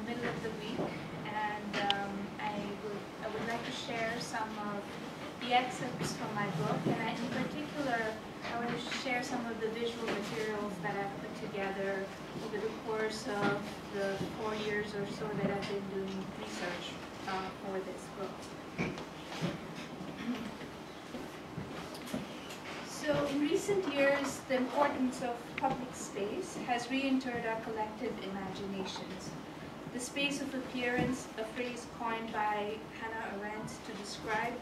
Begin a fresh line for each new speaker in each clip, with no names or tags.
middle of the week, and I would like to share some of the excerpts from my book, and in particular, I want to share some of the visual materials that I've put together over the course of the 4 years or so that I've been doing research for this book. So in recent years, the importance of public space has re-entered our collective imaginations. The space of appearance, a phrase coined by Hannah Arendt to describe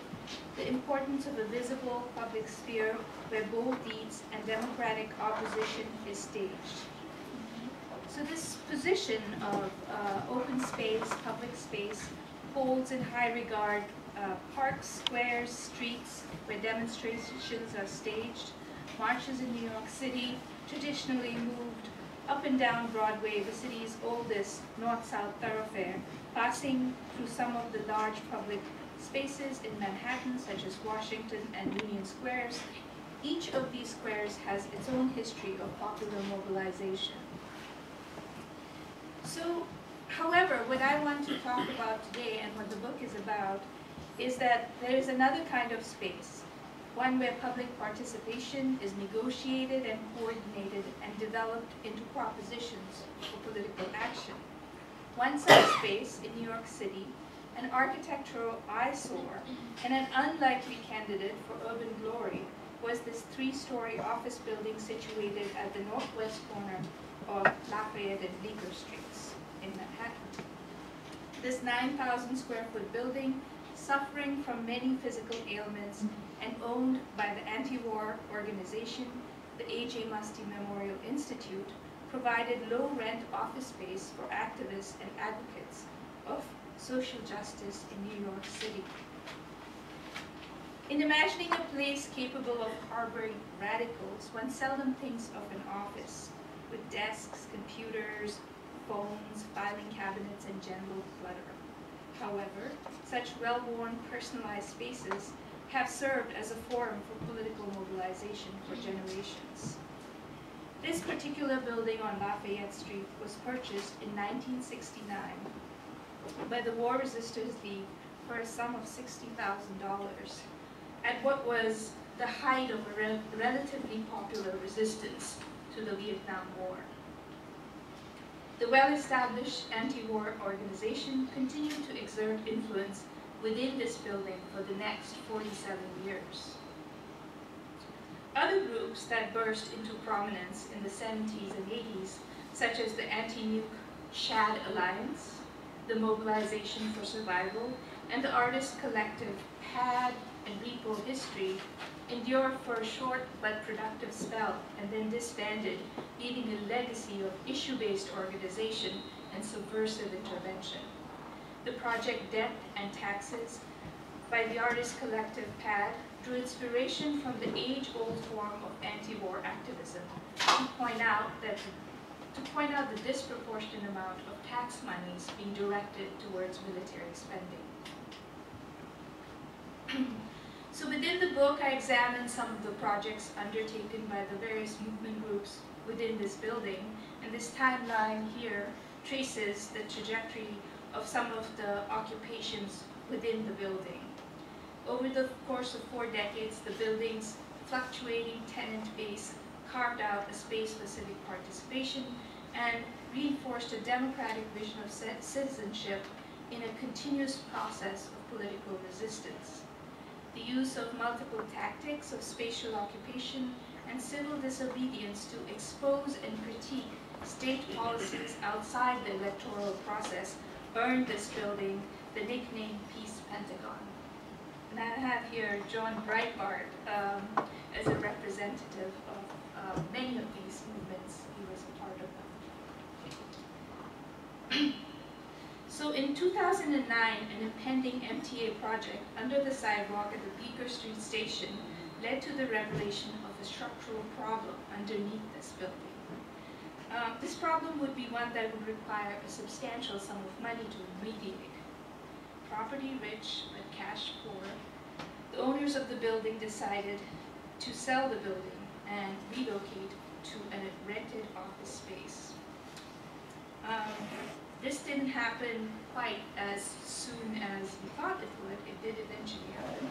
the importance of a visible public sphere where bold deeds and democratic opposition is staged. So this position of open space, public space, holds in high regard parks, squares, streets where demonstrations are staged, marches in New York City, traditionally moved up and down Broadway, the city's oldest north-south thoroughfare, passing through some of the large public spaces in Manhattan, such as Washington and Union Squares. Each of these squares has its own history of popular mobilization. So, however, what I want to talk about today and what the book is about is that there is another kind of space, one where public participation is negotiated and coordinated and developed into propositions for political action. One such space in New York City, an architectural eyesore and an unlikely candidate for urban glory, was this 3-story office building situated at the northwest corner of Lafayette and Bleecker Streets in Manhattan. This 9,000 square foot building, suffering from many physical ailments and owned by the anti-war organization, the A.J. Muste Memorial Institute, provided low-rent office space for activists and advocates of social justice in New York City. In imagining a place capable of harboring radicals, one seldom thinks of an office with desks, computers, phones, filing cabinets, and general clutter. However, such well-worn, personalized spaces have served as a forum for political mobilization for generations. This particular building on Lafayette Street was purchased in 1969 by the War Resisters League for a sum of $60,000 at what was the height of a relatively popular resistance to the Vietnam War. The well-established anti-war organization continued to exert influence within this building for the next 47 years. Other groups that burst into prominence in the 70s and 80s, such as the Anti-Nuke SHAD Alliance, the Mobilization for Survival, and the artist collective PAD and Repo History, endured for a short but productive spell and then disbanded, leaving a legacy of issue-based organization and subversive intervention. The project Debt and Taxes by the artist collective PAD drew inspiration from the age-old form of anti-war activism to point out the disproportionate amount of tax monies being directed towards military spending. So within the book, I examined some of the projects undertaken by the various movement groups within this building, and this timeline here traces the trajectory of some of the occupations within the building. Over the course of 4 decades, the building's fluctuating tenant base carved out a space for civic participation and reinforced a democratic vision of citizenship in a continuous process of political resistance. The use of multiple tactics of spatial occupation and civil disobedience to expose and critique state policies outside the electoral process earned this building the nickname Peace Pentagon. And I have here John Breitbart as a representative of many of these movements. He was a part of them. So in 2009, an impending MTA project under the sidewalk at the Bleecker Street station led to the revelation of a structural problem underneath this building. This problem would be one that would require a substantial sum of money to remediate. Property rich but cash poor, the owners of the building decided to sell the building and relocate to a rented office space. This did didn't happen quite as soon as we thought it would. It did eventually happen.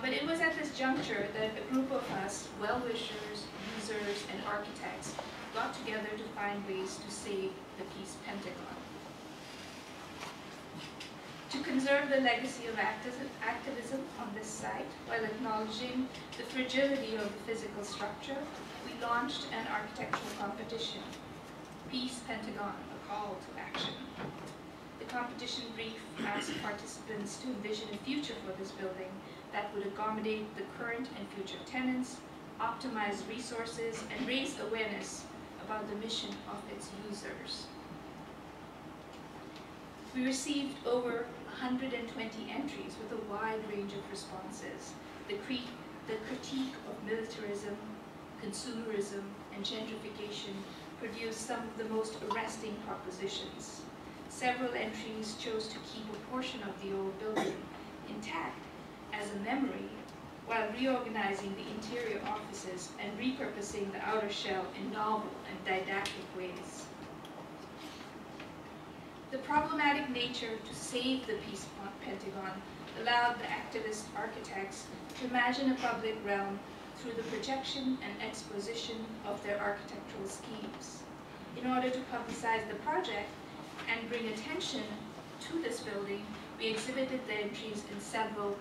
But it was at this juncture that a group of us, well-wishers, users, and architects got together to find ways to save the Peace Pentagon. To conserve the legacy of activism on this site, while acknowledging the fragility of the physical structure, we launched an architectural competition, Peace Pentagon, a call to action. The competition brief asked participants to envision a future for this building that would accommodate the current and future tenants, optimize resources, and raise awareness about the mission of its users. We received over 120 entries with a wide range of responses. The critique of militarism, consumerism, and gentrification produced some of the most arresting propositions. Several entries chose to keep a portion of the old building intact as a memory, while reorganizing the interior offices and repurposing the outer shell in novel and didactic ways. The problematic nature to save the Peace Pentagon allowed the activist architects to imagine a public realm through the projection and exposition of their architectural schemes. In order to publicize the project and bring attention to this building, we exhibited the entries in several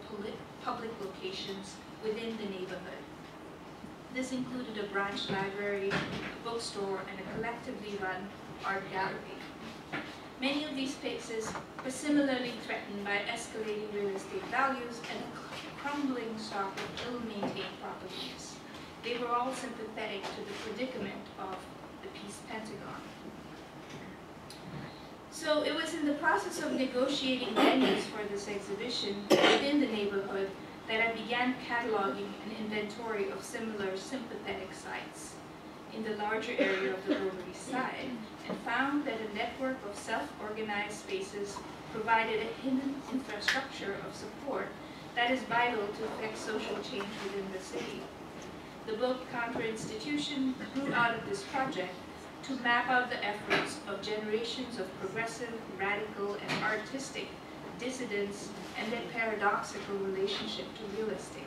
public locations within the neighborhood. This included a branch library, a bookstore, and a collectively run art gallery. Many of these spaces were similarly threatened by escalating real estate values and a crumbling stock of ill-maintained properties. They were all sympathetic to the predicament of the Peace Pentagon. So it was in the process of negotiating venues for this exhibition within the neighborhood that I began cataloging an inventory of similar sympathetic sites in the larger area of the Lower East Side, and found that a network of self-organized spaces provided a hidden infrastructure of support that is vital to affect social change within the city. The book Counterinstitution grew out of this project to map out the efforts of generations of progressive, radical, and artistic dissidents and their paradoxical relationship to real estate.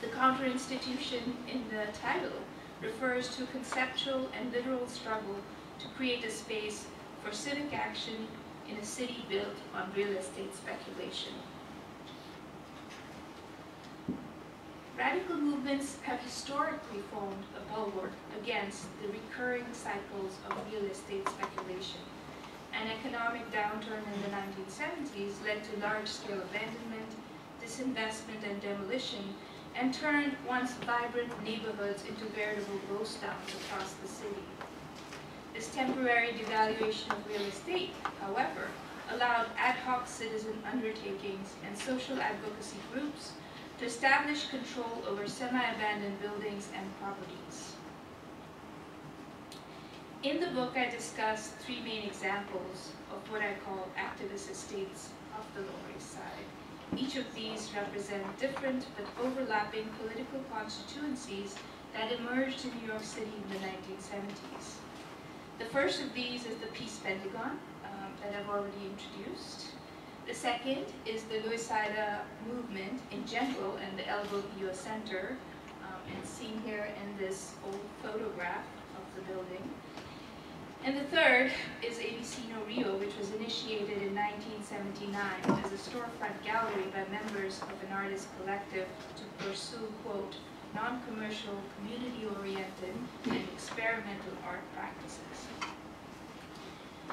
The Counterinstitution in the title refers to a conceptual and literal struggle to create a space for civic action in a city built on real estate speculation. Radical movements have historically formed a bulwark against the recurring cycles of real estate speculation. An economic downturn in the 1970s led to large-scale abandonment, disinvestment, and demolition, and turned once vibrant neighborhoods into veritable ghost towns across the city. This temporary devaluation of real estate, however, allowed ad hoc citizen undertakings and social advocacy groups to establish control over semi-abandoned buildings and properties. In the book, I discuss three main examples of what I call activist estates of the Lower East Side. Each of these represent different but overlapping political constituencies that emerged in New York City in the 1970s. The first of these is the Peace Pentagon that I've already introduced. The second is the Loisaida movement in general and the Bohio Center, and seen here in this old photograph of the building. And the third is ABC No Rio, which was initiated in 1979 as a storefront gallery by members of an artist collective to pursue, quote, non-commercial, community-oriented, and experimental art practices.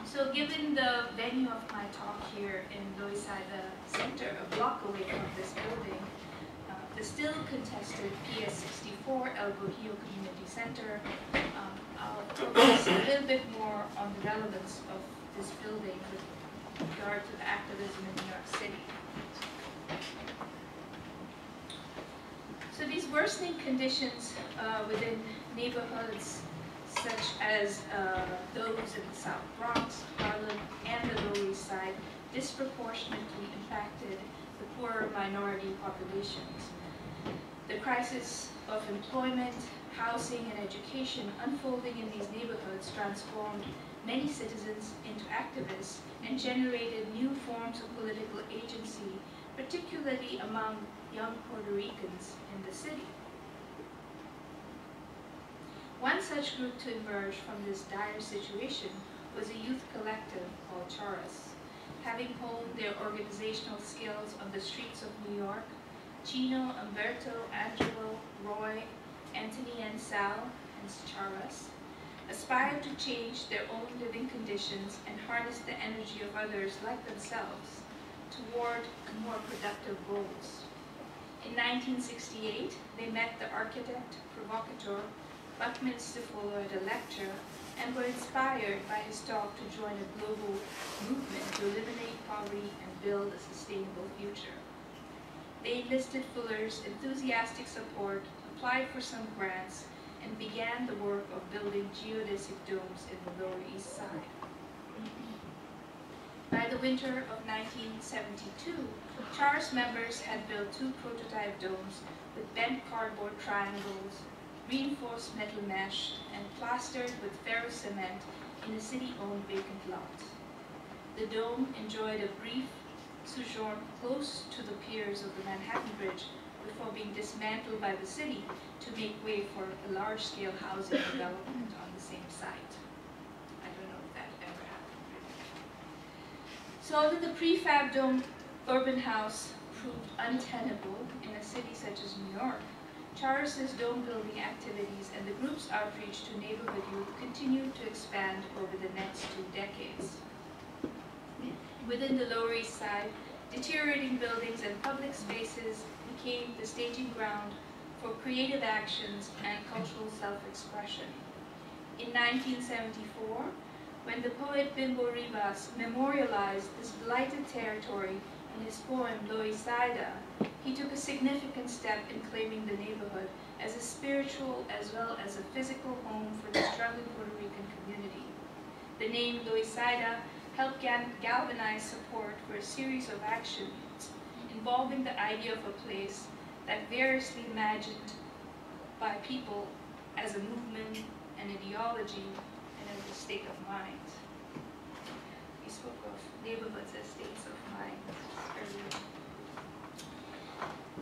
So given the venue of my talk here in Loisaida Center, a block away from this building, the still contested PS64 Bohio Community Center, I'll focus a little bit more on the relevance of this building with regard to the activism in New York City. So these worsening conditions within neighborhoods such as those in the South Bronx, Harlem, and the Lower East Side disproportionately impacted the poorer minority populations. The crisis of employment, housing, and education unfolding in these neighborhoods transformed many citizens into activists and generated new forms of political agency, particularly among young Puerto Ricans in the city. One such group to emerge from this dire situation was a youth collective called Charas. Having honed their organizational skills on the streets of New York, Chino, Umberto, Angelo, Roy, Anthony, and Sal, and Charas, aspired to change their own living conditions and harness the energy of others like themselves toward more productive goals. In 1968, they met the architect, provocateur, Buckminster Fuller at a lecture and were inspired by his talk to join a global movement to eliminate poverty and build a sustainable future. They enlisted Fuller's enthusiastic support, applied for some grants, and began the work of building geodesic domes in the Lower East Side. By the winter of 1972, Charas members had built 2 prototype domes with bent cardboard triangles, reinforced metal mesh, and plastered with ferrous cement in a city-owned vacant lot. The dome enjoyed a brief sojourn close to the piers of the Manhattan Bridge before being dismantled by the city to make way for a large-scale housing development on the same site. I don't know if that ever happened, really. So although the prefab dome urban house proved untenable in a city such as New York, Charas's dome building activities and the group's outreach to neighborhood youth continued to expand over the next 2 decades. Within the Lower East Side, deteriorating buildings and public spaces became the staging ground for creative actions and cultural self-expression. In 1974, when the poet Bimbo Rivas memorialized this blighted territory in his poem Loisaida, he took a significant step in claiming the neighborhood as a spiritual as well as a physical home for the struggling Puerto Rican community. The name Loisaida helped galvanize support for a series of actions involving the idea of a place that variously imagined by people as a movement, an ideology, and as a state of mind. We spoke of neighborhoods as states of mind earlier.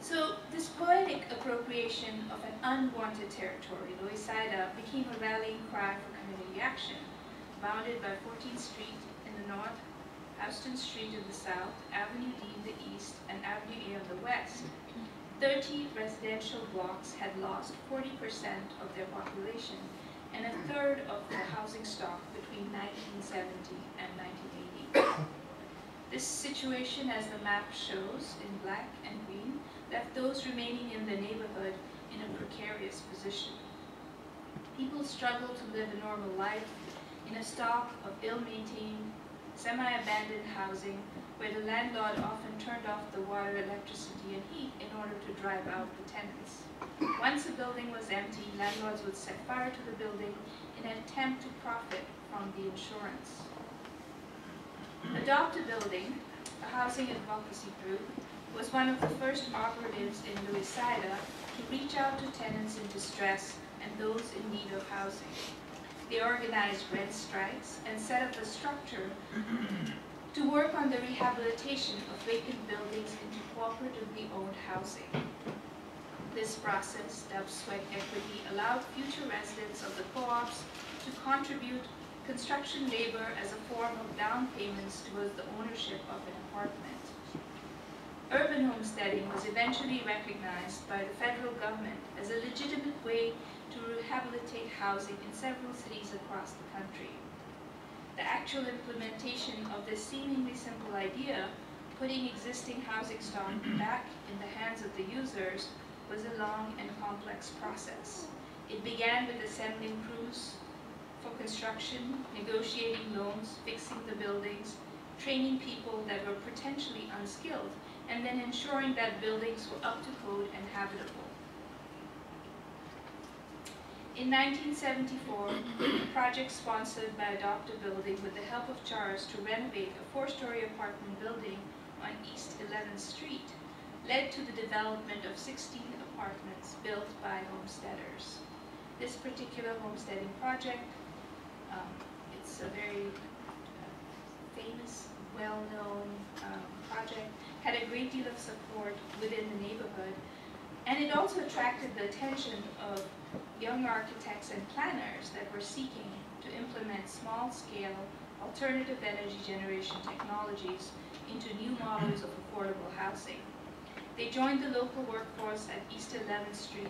So this poetic appropriation of an unwanted territory, Loisaida, became a rallying cry for community action, bounded by 14th Street in the north, Houston Street in the south, Avenue D in the east, and Avenue A on the west. 30 residential blocks had lost 40% of their population and a third of their housing stock between 1970 and 1980. This situation, as the map shows in black and green, left those remaining in the neighborhood in a precarious position. People struggled to live a normal life in a stock of ill-maintained, semi-abandoned housing where the landlord often turned off the water, electricity, and heat in order to drive out the tenants. Once a building was empty, landlords would set fire to the building in an attempt to profit from the insurance. Adopt a Building, a housing advocacy group, was one of the first operatives in Loisaida to reach out to tenants in distress and those in need of housing. They organized rent strikes and set up a structure to work on the rehabilitation of vacant buildings into cooperatively owned housing. This process, dubbed sweat equity, allowed future residents of the co-ops to contribute construction labor as a form of down payments towards the ownership of an apartment. Urban homesteading was eventually recognized by the federal government as a legitimate way to rehabilitate housing in several cities across the country. The actual implementation of this seemingly simple idea, putting existing housing stock back in the hands of the users, was a long and complex process. It began with assembling crews for construction, negotiating loans, fixing the buildings, training people that were potentially unskilled, and then ensuring that buildings were up to code and habitable. In 1974, a project sponsored by Adopt a Building with the help of Charas to renovate a 4-story apartment building on East 11th Street led to the development of 16 apartments built by homesteaders. This particular homesteading project, it's a very famous, well-known project, had a great deal of support within the neighborhood, and it also attracted the attention of young architects and planners that were seeking to implement small-scale alternative energy generation technologies into new models of affordable housing. They joined the local workforce at East 11th Street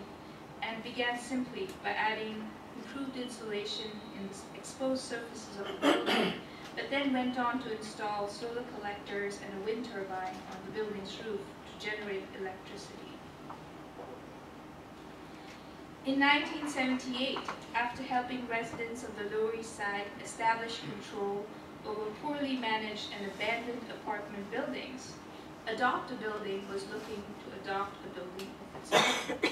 and began simply by adding improved insulation in the exposed surfaces of the building, but then went on to install solar collectors and a wind turbine on the building's roof to generate electricity. In 1978, after helping residents of the Lower East Side establish control over poorly managed and abandoned apartment buildings, Adopt a Building was looking to adopt a building of its own.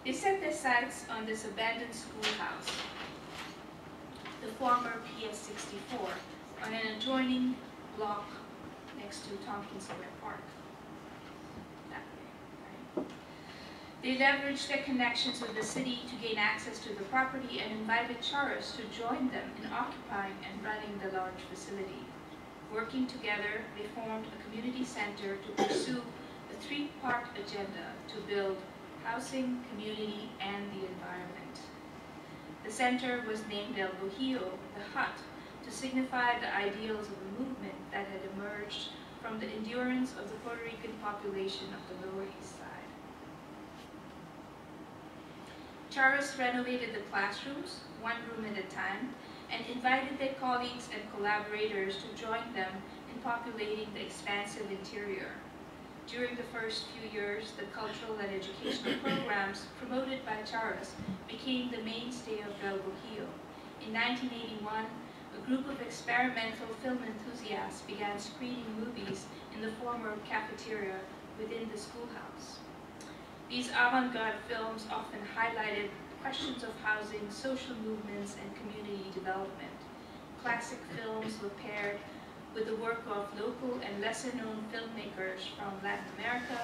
They set their sights on this abandoned schoolhouse, the former PS 64, on an adjoining block next to Tompkins Square Park. That way, right? They leveraged their connections with the city to gain access to the property and invited Charas to join them in occupying and running the large facility. Working together, they formed a community center to pursue a three-part agenda to build housing, community, and the environment. The center was named El Bohio, the hut, to signify the ideals of a movement that had emerged from the endurance of the Puerto Rican population of the Lower East Side. Charas renovated the classrooms, one room at a time, and invited their colleagues and collaborators to join them in populating the expansive interior. During the first few years, the cultural and educational programs promoted by Charas became the mainstay of El Bohio. In 1981, a group of experimental film enthusiasts began screening movies in the former cafeteria within the schoolhouse. These avant-garde films often highlighted questions of housing, social movements, and community development. Classic films were paired with the work of local and lesser-known filmmakers from Latin America,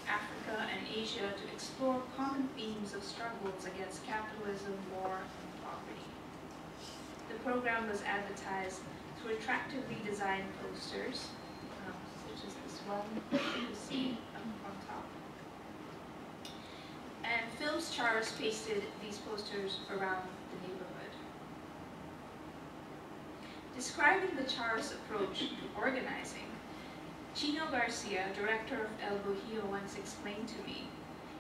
Africa, and Asia to explore common themes of struggles against capitalism, war, and poverty. The program was advertised through attractively designed posters, such as this one you see on top. And films Charas pasted these posters around the neighborhood. Describing the Charas approach to organizing, Chino Garcia, director of El Bohio, once explained to me,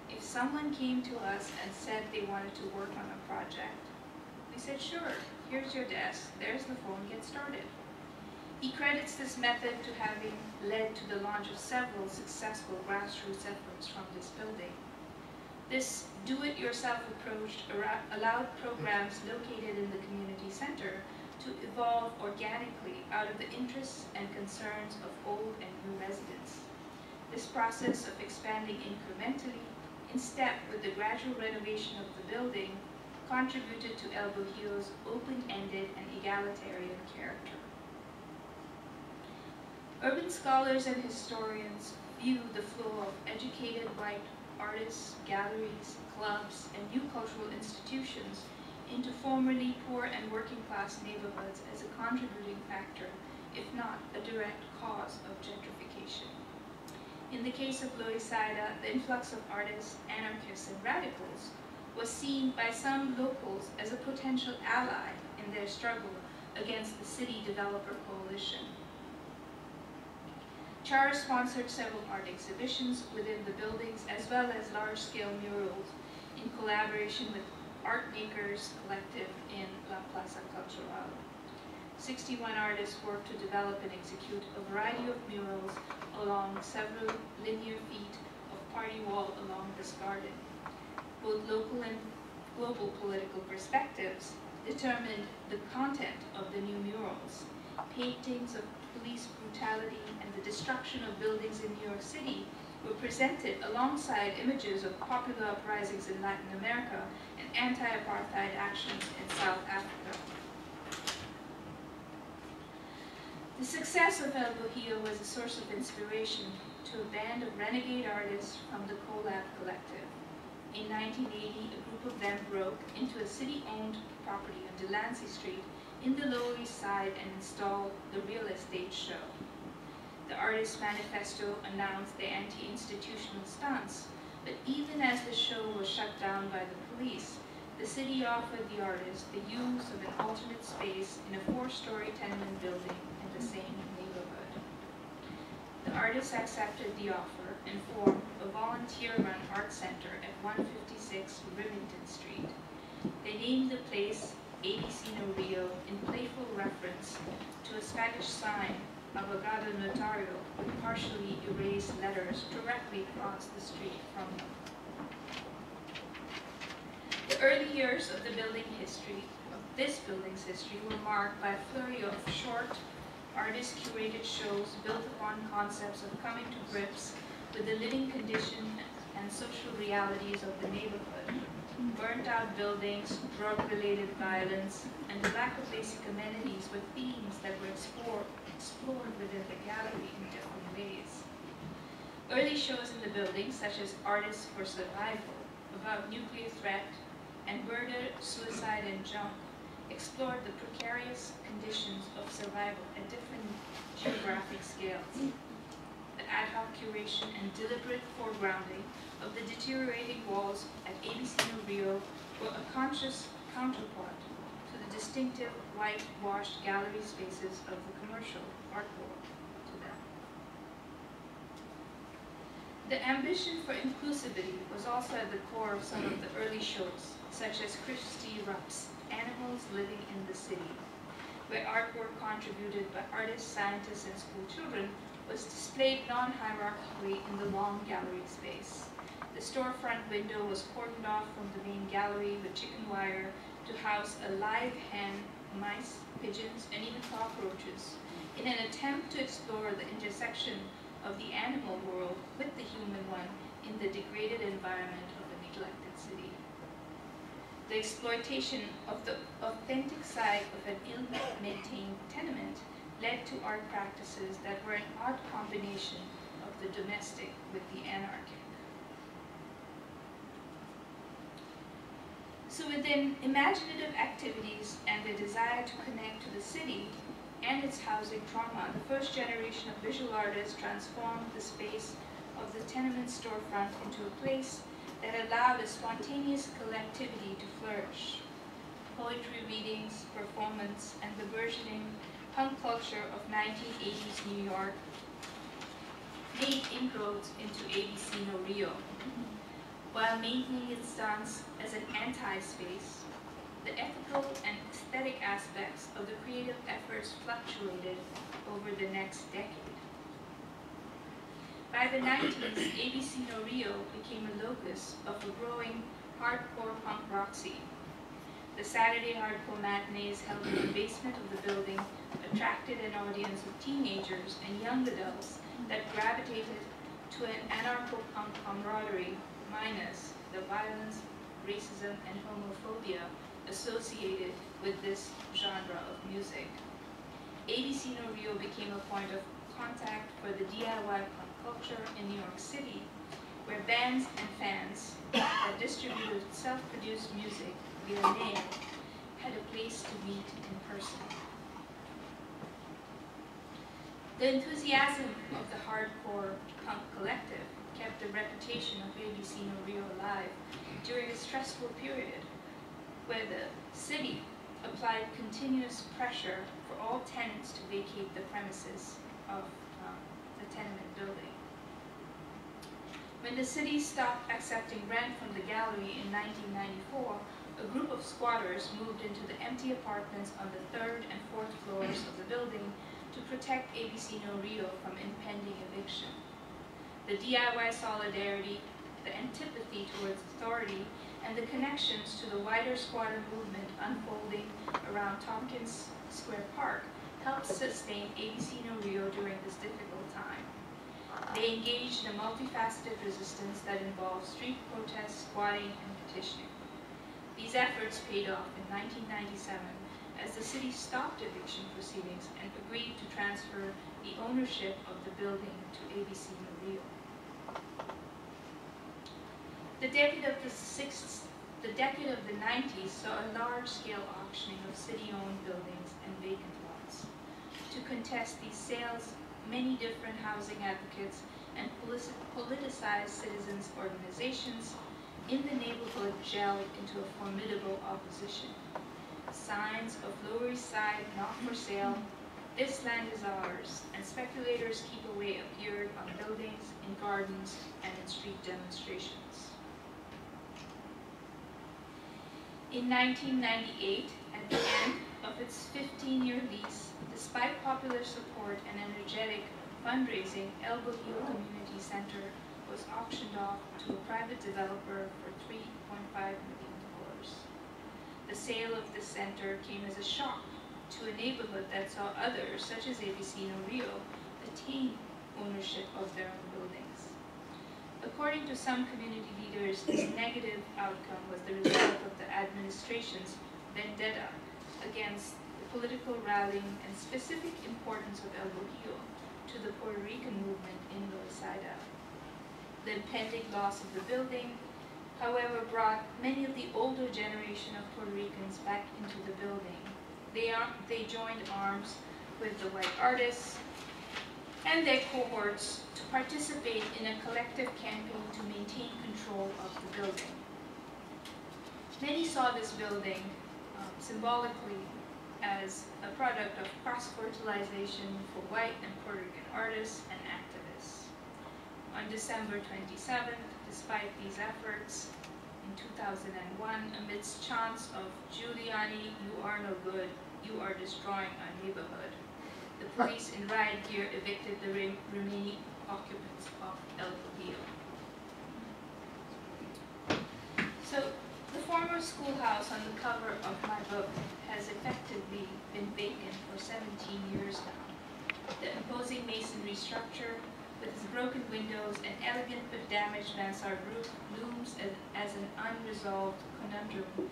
if someone came to us and said they wanted to work on a project, we said, sure, here's your desk, there's the phone, get started. He credits this method to having led to the launch of several successful grassroots efforts from this building. This do-it-yourself approach allowed programs located in the community center to evolve organically out of the interests and concerns of old and new residents. This process of expanding incrementally, in step with the gradual renovation of the building, contributed to El Bohio's open-ended and egalitarian character. Urban scholars and historians view the flow of educated white artists, galleries, clubs, and new cultural institutions into formerly poor and working class neighborhoods as a contributing factor, if not a direct cause of gentrification. In the case of Loisaida, the influx of artists, anarchists, and radicals was seen by some locals as a potential ally in their struggle against the city developer coalition. Charas sponsored several art exhibitions within the buildings as well as large-scale murals in collaboration with Art Makers Collective in La Plaza Cultural. 61 artists worked to develop and execute a variety of murals along several linear feet of party wall along this garden. Both local and global political perspectives determined the content of the new murals. Paintings of police brutality and the destruction of buildings in New York City were presented alongside images of popular uprisings in Latin America and anti-apartheid actions in South Africa. The success of El Bohio was a source of inspiration to a band of renegade artists from the Collab Collective. In 1980, a group of them broke into a city-owned property on Delancey Street in the Lower East Side and installed the real estate show. The artist's manifesto announced their anti-institutional stance, but even as the show was shut down by the police, the city offered the artist the use of an alternate space in a 4-story tenement building in the same neighborhood. The artist accepted the offer and formed a volunteer-run art center at 156 Rivington Street. They named the place ABC No Rio in playful reference to a Spanish sign, Abogado Notario, with partially erased letters directly across the street from them. The early years of the this building's history were marked by a flurry of short, artist-curated shows built upon concepts of coming to grips with the living condition and social realities of the neighborhood. Burnt-out buildings, drug-related violence, and the lack of basic amenities were themes that were explored within the gallery in different ways. Early shows in the building, such as Artists for Survival, about nuclear threat, and Murder, Suicide, and Junk, explored the precarious conditions of survival at different geographic scales. The ad hoc curation and deliberate foregrounding of the deteriorating walls at ABC No Rio were a conscious counterpart to the distinctive whitewashed gallery spaces of the commercial art world to them. The ambition for inclusivity was also at the core of some of the early shows, such as Christy Rupp's Animals Living in the City, where artwork contributed by artists, scientists, and school children was displayed non-hierarchically in the long gallery space. The storefront window was cordoned off from the main gallery with chicken wire to house a live hen, mice, pigeons, and even cockroaches, in an attempt to explore the intersection of the animal world with the human one in the degraded environment of a neglected city. The exploitation of the authentic side of an ill-maintained tenement led to art practices that were an odd combination of the domestic with the anarchic. So within imaginative activities and the desire to connect to the city and its housing trauma, the first generation of visual artists transformed the space of the tenement storefront into a place that allowed a spontaneous collectivity to flourish. Poetry readings, performance, and the burgeoning punk culture of 1980s New York made inroads into ABC No Rio, while maintaining its stance as an anti-space. The ethical and aesthetic aspects of the creative efforts fluctuated over the next decade. By the 90s, ABC No Rio became a locus of a growing hardcore punk rock scene. The Saturday hardcore matinees held in the basement of the building attracted an audience of teenagers and young adults that gravitated to an anarcho-punk camaraderie minus the violence, racism, and homophobia associated with this genre of music. ABC No Rio became a point of contact for the DIY punk culture in New York City, where bands and fans that distributed self-produced music via mail had a place to meet in person. The enthusiasm of the hardcore punk collective kept the reputation of ABC No Rio alive during a stressful period where the city applied continuous pressure for all tenants to vacate the premises of the tenement building. When the city stopped accepting rent from the gallery in 1994, a group of squatters moved into the empty apartments on the 3rd and 4th floors of the building to protect ABC No Rio from impending eviction. The DIY solidarity, the antipathy towards authority, and the connections to the wider squatter movement unfolding around Tompkins Square Park helped sustain ABC No Rio during this difficult time. They engaged in a multifaceted resistance that involved street protests, squatting, and petitioning. These efforts paid off in 1997 as the city stopped eviction proceedings and agreed to transfer the ownership of the building to ABC No Rio. The debut of the 6th The decade of the 90s saw a large-scale auctioning of city-owned buildings and vacant lots. To contest these sales, many different housing advocates and politicized citizens' organizations in the neighborhood gelled into a formidable opposition. Signs of Lower East Side not for sale, this land is ours, and speculators keep away appeared on buildings, in gardens, and in street demonstrations. In 1998, at the end of its 15-year lease, despite popular support and energetic fundraising, El Bohio Community Center was auctioned off to a private developer for $3.5 million. The sale of the center came as a shock to a neighborhood that saw others, such as ABC No Rio, attain ownership of their own buildings. According to some community leaders, this negative outcome was the result of the administration's vendetta against the political rallying and specific importance of El Bohio to the Puerto Rican movement in Loisaida. The impending loss of the building, however, brought many of the older generation of Puerto Ricans back into the building. They joined arms with the white artists and their cohorts to participate in a collective campaign to maintain control of the building. Many saw this building symbolically as a product of cross-fertilization for white and Puerto Rican artists and activists. On December 27th, despite these efforts, in 2001, amidst chants of "Giuliani, you are no good, you are destroying our neighborhood," the police in riot gear evicted the remaining occupants of El Bohio. So, the former schoolhouse on the cover of my book has effectively been vacant for 17 years now. The imposing masonry structure, with its broken windows and elegant but damaged mansard roof, looms as an unresolved conundrum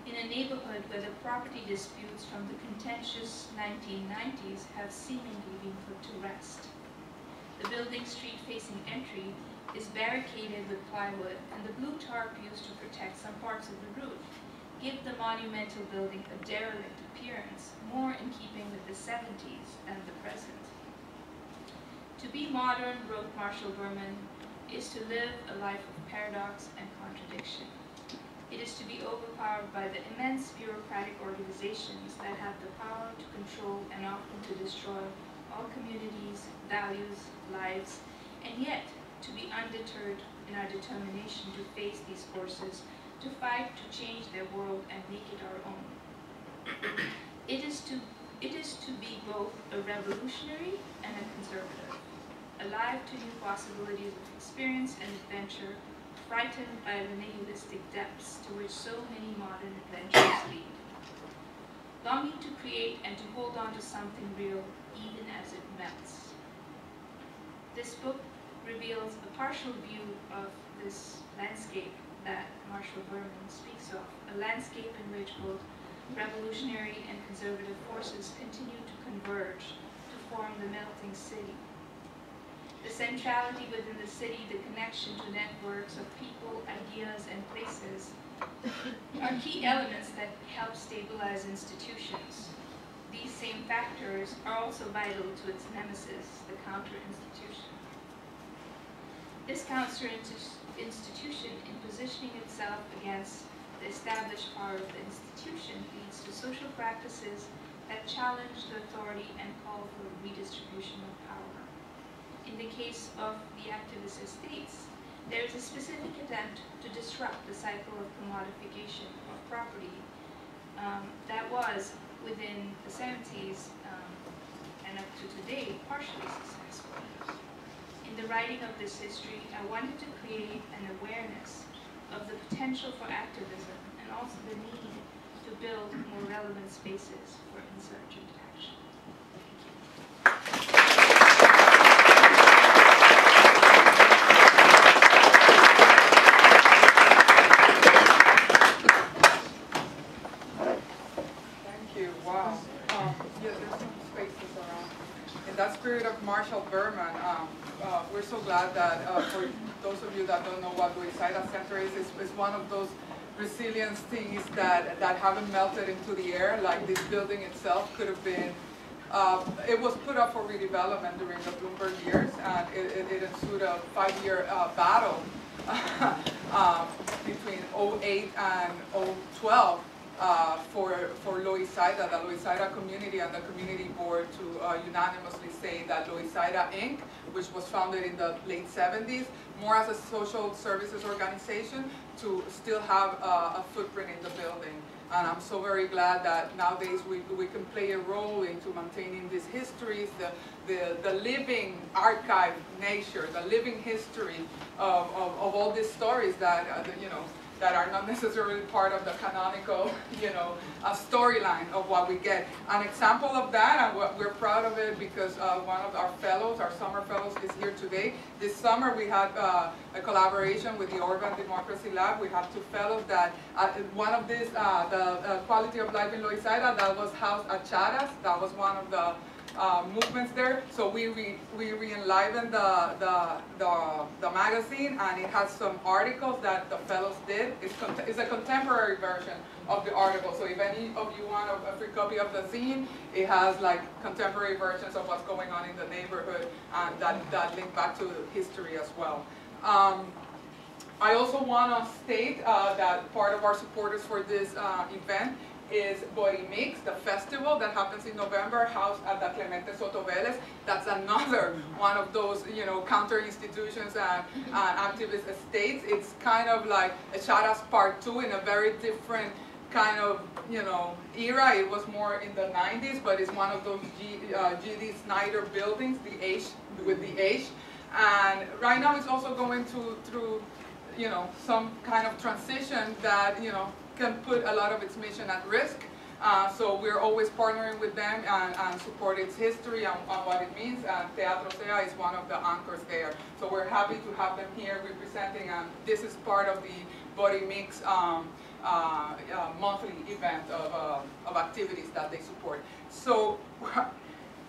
in a neighborhood where the property disputes from the contentious 1990s have seemingly been put to rest. The building street-facing entry is barricaded with plywood, and the blue tarp used to protect some parts of the roof give the monumental building a derelict appearance, more in keeping with the 70s than the present. To be modern, wrote Marshall Berman, is to live a life of paradox and contradiction. It is to be overpowered by the immense bureaucratic organizations that have the power to control and often to destroy all communities, values, lives, and yet to be undeterred in our determination to face these forces, to fight to change their world and make it our own. It is to be both a revolutionary and a conservative, alive to new possibilities of experience and adventure, frightened by the nihilistic depths to which so many modern adventures lead, longing to create and to hold on to something real even as it melts. This book reveals a partial view of this landscape that Marshall Berman speaks of, a landscape in which both revolutionary and conservative forces continue to converge to form the melting city. The centrality within the city, the connection to networks of people, ideas, and places are key elements that help stabilize institutions. These same factors are also vital to its nemesis, the counterinstitution. This counterinstitution, in positioning itself against the established power of the institution, leads to social practices that challenge the authority and call for redistribution of power. In the case of the activist estates, there is a specific attempt to disrupt the cycle of commodification of property that was, within the 70s and up to today, partially successful. In the writing of this history, I wanted to create an awareness of the potential for activism and also the need to build more relevant spaces for insurgent action.
That spirit of Marshall Berman, we're so glad that for those of you that don't know what Loisaida Center is, it's one of those resiliencies that haven't melted into the air, like this building itself could have been. It was put up for redevelopment during the Bloomberg years, and it ensued a 5-year battle between 2008 and 2012 for Loisaida, the Loisaida community, and the community board to unanimously say that Loisaida Inc., which was founded in the late 70s, more as a social services organization, to still have a footprint in the building. And I'm so very glad that nowadays we can play a role into maintaining these histories, the living archive nature, the living history of all these stories that, that are not necessarily part of the canonical, storyline of what we get. An example of that, and we're proud of it because one of our fellows, our summer fellows, is here today. This summer we had a collaboration with the Urban Democracy Lab. We had 2 fellows that, one of these, the quality of life in Loisaida, that was housed at Charas. That was one of the movements there. So we re-enlivened the magazine, and it has some articles that the fellows did. It's a contemporary version of the article. So if any of you want a free copy of the zine, it has like contemporary versions of what's going on in the neighborhood, and that link back to history as well. I also want to state that part of our supporters for this event is Borimix, the festival that happens in November, housed at the Clemente Soto Vélez. That's another one of those, counter-institutions and activist estates. It's kind of like a Charas Part 2 in a very different kind of, era. It was more in the 90s, but it's one of those G.D. Snyder buildings, with the H. And right now it's also going through, some kind of transition that, can put a lot of its mission at risk. So we're always partnering with them and support its history and what it means. And Teatro Sea is one of the anchors there. So we're happy to have them here representing, and this is part of the Body Mix monthly event of activities that they support. So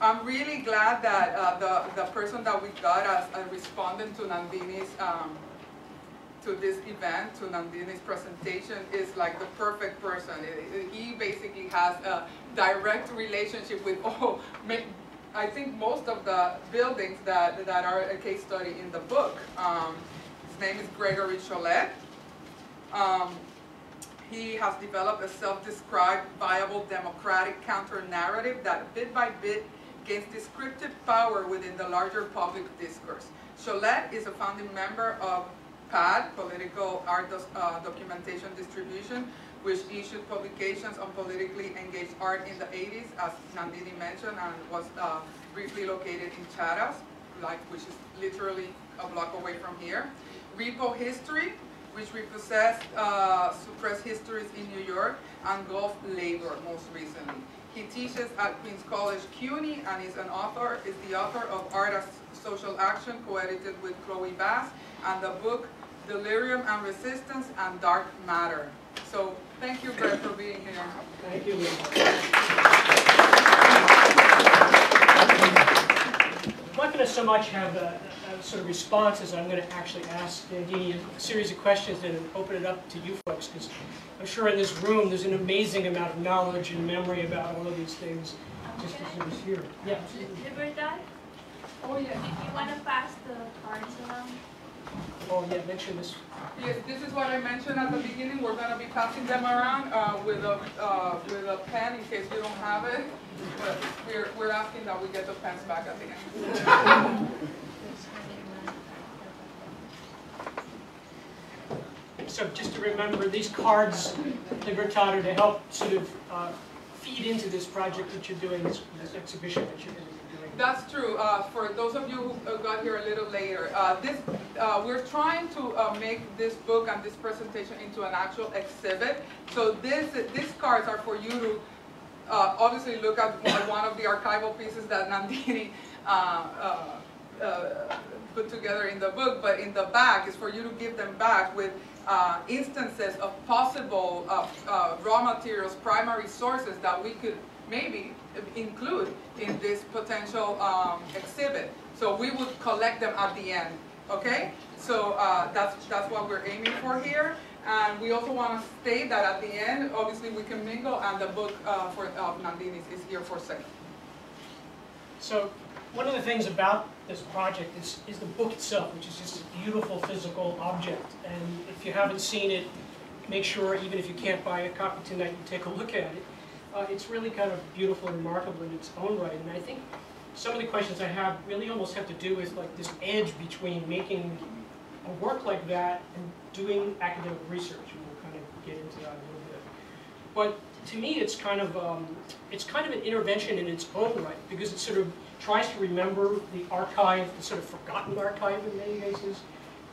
I'm really glad that the person that we got as a respondent to Nandini's to this event, to Nandini's presentation, is like the perfect person. He basically has a direct relationship with I think most of the buildings that are a case study in the book. His name is Gregory Cholet. He has developed a self-described, viable, democratic counter-narrative that bit by bit gains descriptive power within the larger public discourse. Cholet is a founding member of PAD, Political Art Documentation Distribution, which issued publications on politically engaged art in the 80s, as Nandini mentioned, and was briefly located in Charas, which is literally a block away from here. Repo History, which repossessed suppressed histories in New York, and Gulf Labor most recently. He teaches at Queens College CUNY and is the author of Art as Social Action, co-edited with Chloe Bass, and the book Delirium and Resistance and Dark Matter. So thank you, Greg, for being here.
Thank you. I'm not going to so much have a sort of responses. I'm going to actually ask Nandini a series of questions and open it up to you folks, because I'm sure in this room there's an amazing amount of knowledge and memory about all of these things, just as it is here. Yeah.
Libertad?
Oh, yeah.
You want to pass the cards around?
Oh, yeah, mention this.
Yes, this is what I mentioned at the beginning. We're going to be passing them around with a pen in case you don't have it. But we're asking that we get the pens back at the end.
So just to remember, these cards, Libertad, are to help sort of feed into this project that you're doing, this exhibition that you're going to be doing.
That's true. For those of you who got here a little later, we're trying to make this book and this presentation into an actual exhibit. So these cards are for you to obviously look at one of the archival pieces that Nandini put together in the book, but in the back is for you to give them back with instances of possible raw materials, primary sources that we could maybe include in this potential exhibit. So we would collect them at the end, okay? So that's what we're aiming for here. And we also want to state that at the end, obviously we can mingle, and the book of Nandini's is here for sale.
So one of the things about this project is the book itself, which is just a beautiful physical object. And if you haven't seen it, make sure, even if you can't buy a copy tonight, you take a look at it. It's really kind of beautiful and remarkable in its own right. And I think some of the questions I have really almost have to do with like this edge between making a work like that and doing academic research. And we'll kind of get into that a little bit. But to me, it's kind of an intervention in its own right, because it sort of tries to remember the archive, the sort of forgotten archive in many cases,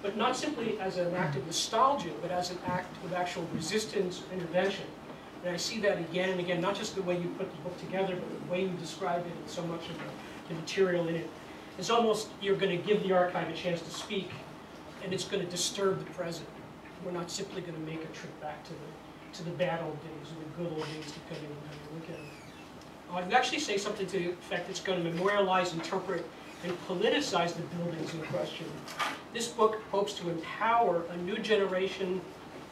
but not simply as an act of nostalgia, but as an act of actual resistance or intervention. And I see that again and again, not just the way you put the book together, but the way you describe it and so much of the material in it. It's almost, you're going to give the archive a chance to speak, and it's going to disturb the present. We're not simply going to make a trip back to the bad old days or the good old days, depending on how you look at it. I'd actually say something to the effect it's going to memorialize, interpret, and politicize the buildings in question. This book hopes to empower a new generation